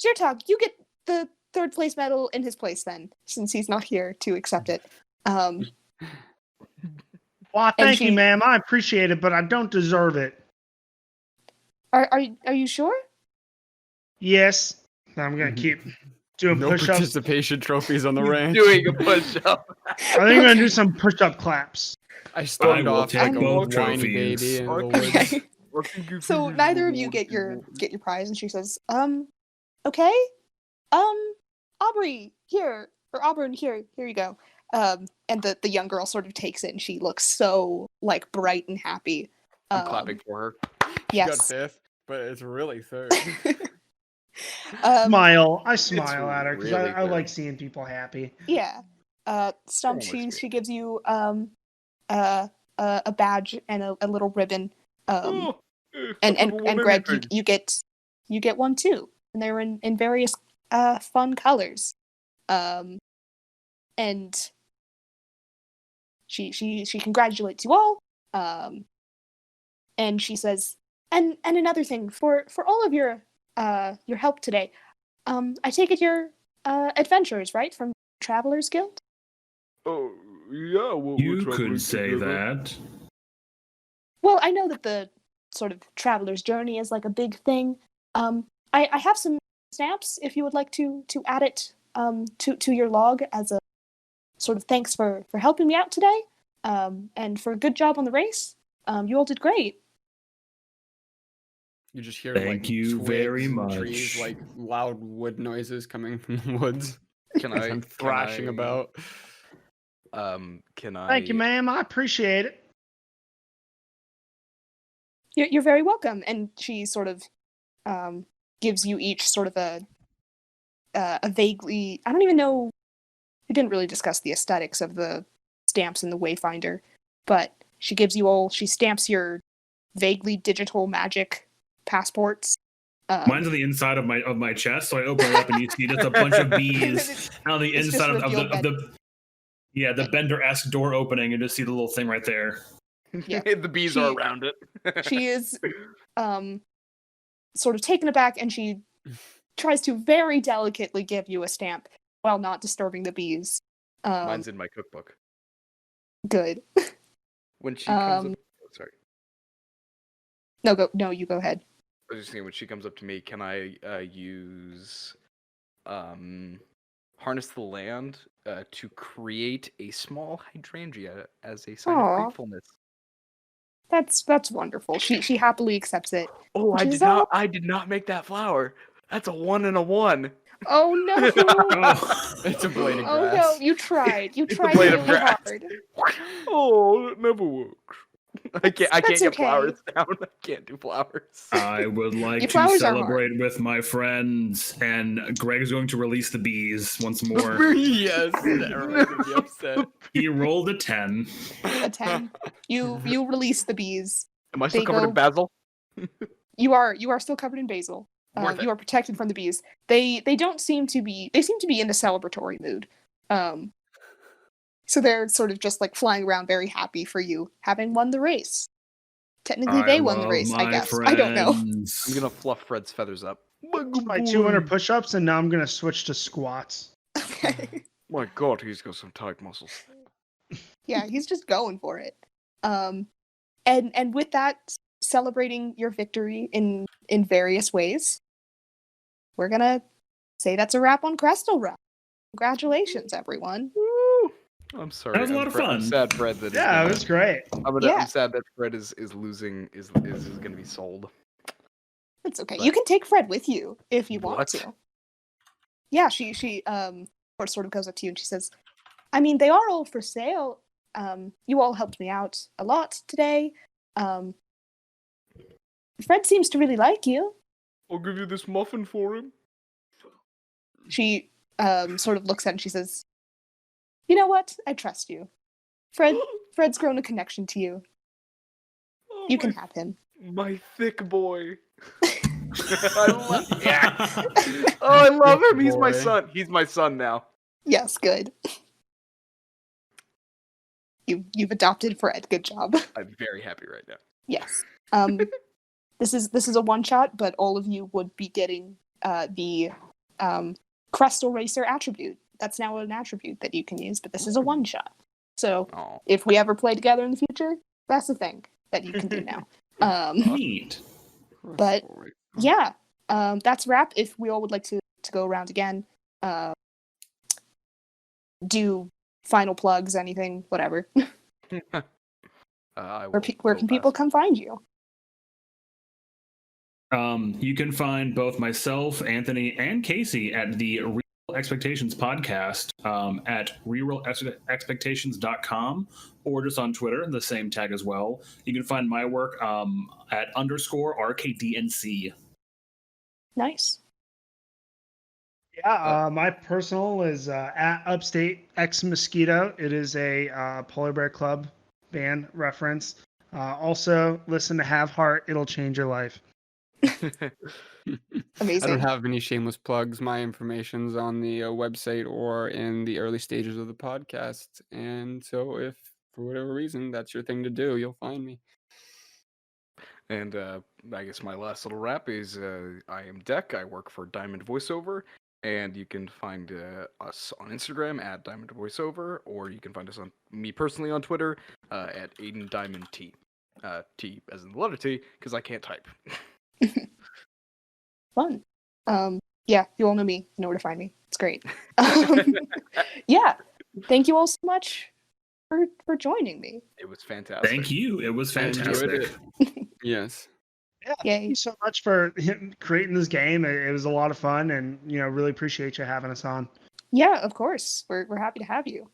Zyrtog, you get the 3rd place medal in his place then, since he's not here to accept it. Well, thank you, ma'am. I appreciate it, but I don't deserve it. Are you sure? Yes. I'm gonna keep doing No push-ups. participation trophies on the ranch. Doing a push-up. I think I'm gonna do some push-up claps. I stormed will off take like a both whiny trophies. baby in the woods. Okay. So neither of you get your prize, and she says, okay, Aubrey here, or Auburn here you go. And the young girl sort of takes it, and she looks so like bright and happy. I'm clapping for her. She Yes. got 5th, but it's really 3rd. Smile. I smile at her because really I good. like seeing people happy. Yeah. Stump, Almost she gives you a badge and a little ribbon. And Greg, you get one too, and they were in various fun colors. And she congratulates you all. And she says, and another thing for all of your help today. I take it you're adventurers, right, from Travelers Guild? Oh yeah. You could say that. Well, I know that the sort of traveler's journey is like a big thing. I have some stamps if you would like to add it to your log as a sort of thanks for helping me out today, and for a good job on the race. You all did great. You just hear Thank like you twigs very and much. trees, like loud wood noises coming from the woods. Can as I I'm thrashing about. Can I? Thank you, ma'am. I appreciate it. You're very welcome. And she sort of gives you each sort of a vaguely, I don't even know, we didn't really discuss the aesthetics of the stamps in the Wayfinder, but she stamps your vaguely digital magic passports. Mine's on the inside of my chest, so I open it up and you see just a bunch of bees. And on the It's inside just of the Bender-esque door opening, and just see the little thing right there. Yeah. The bees are around it. She is sort of taken aback, and she tries to very delicately give you a stamp while not disturbing the bees. Mine's in my cookbook. Good. When she comes up, sorry. No, you go ahead. I was just saying, when she comes up to me, can I use harness the land to create a small hydrangea as a sign Aw. of gratefulness? That's wonderful. She happily accepts it. Oh, I Which did is not. I did not make that flower. That's a 1 and a 1. Oh no! Oh, It's a blade of Oh grass. no! You tried. You It's a tried blade really of grass. hard. Oh, it never works. I can't That's get okay. flowers down. I can't do flowers. I would like Your to flowers are hard. celebrate with my friends, and Greg is going to release the bees once more. Yes, everyone's gonna be upset. He rolled a 10. A 10. You release the bees. Am I still They covered in go- basil? You are still covered in basil. Worth it. You are protected from the bees. They don't seem to be. They seem to be in a celebratory mood. So they're sort of just like flying around, very happy for you having won the race. Technically, they won the love race. I my guess. I don't know. friends. I'm gonna fluff Fred's feathers up. My 200 push-ups, and now I'm gonna switch to squats. Okay. My God, he's got some tight muscles. Yeah, he's just going for it. And with that, celebrating your victory in various ways, we're gonna say that's a wrap on Crestyl Run. Congratulations, everyone. Woo! I'm sorry. That was a lot of I'm fun. sad, Fred. That Yeah, it was great. Yeah. I'm sad that Fred is losing. Is going to be sold. It's okay. But- You can take Fred with you if you want What? to. Yeah, she sort of goes up to you and she says, I mean, they are all for sale. You all helped me out a lot today. Fred seems to really like you. I'll give you this muffin for him. She sort of looks at it and she says, you know what? I trust you. Fred's grown a connection to you. Oh, You can have him. my thick boy. Yes. Oh, I love him. He's my Boy. son. He's my son now. Yes, good. You've adopted Fred. Good job. I'm very happy right now. Yes. This is a one shot, but all of you would be getting the Crestyl Racer attribute. That's now an attribute that you can use, but this is a one shot. So Oh, if we ever play together in the future, that's the thing that you can do now. Neat. But yeah, that's wrap. If we all would like to go around again, do final plugs, anything, whatever. I Where will can go people last. come find you? You can find both myself, Anthony, and Casey at the Reroll Expectations podcast at rerollexpectations.com or just on Twitter, the same tag as well. You can find my work at _RKDNC. Nice. Yeah, my personal is at Upstate X Mosquito. It is a Polar Bear Club band reference. Also, listen to Have Heart. It'll change your life. I Amazing. don't have any shameless plugs. My information's on the website or in the early stages of the podcast. And so if for whatever reason that's your thing to do, you'll find me. And I guess my last little wrap is I am Deck. I work for Diamond Voiceover, and you can find us on Instagram at Diamond Voiceover, or you can find us on me personally on Twitter at Aidan Diamond T. T as in the letter T, because I can't type. Fun. Yeah, you all know me. You know where to find me. It's great. Yeah. Thank you all so much for joining me. It was fantastic. Thank you. It was I enjoyed fantastic. it. Yes. Yeah, Yay. thank you so much for creating this game. It was a lot of fun, and really appreciate you having us on. Yeah, of course. We're happy to have you.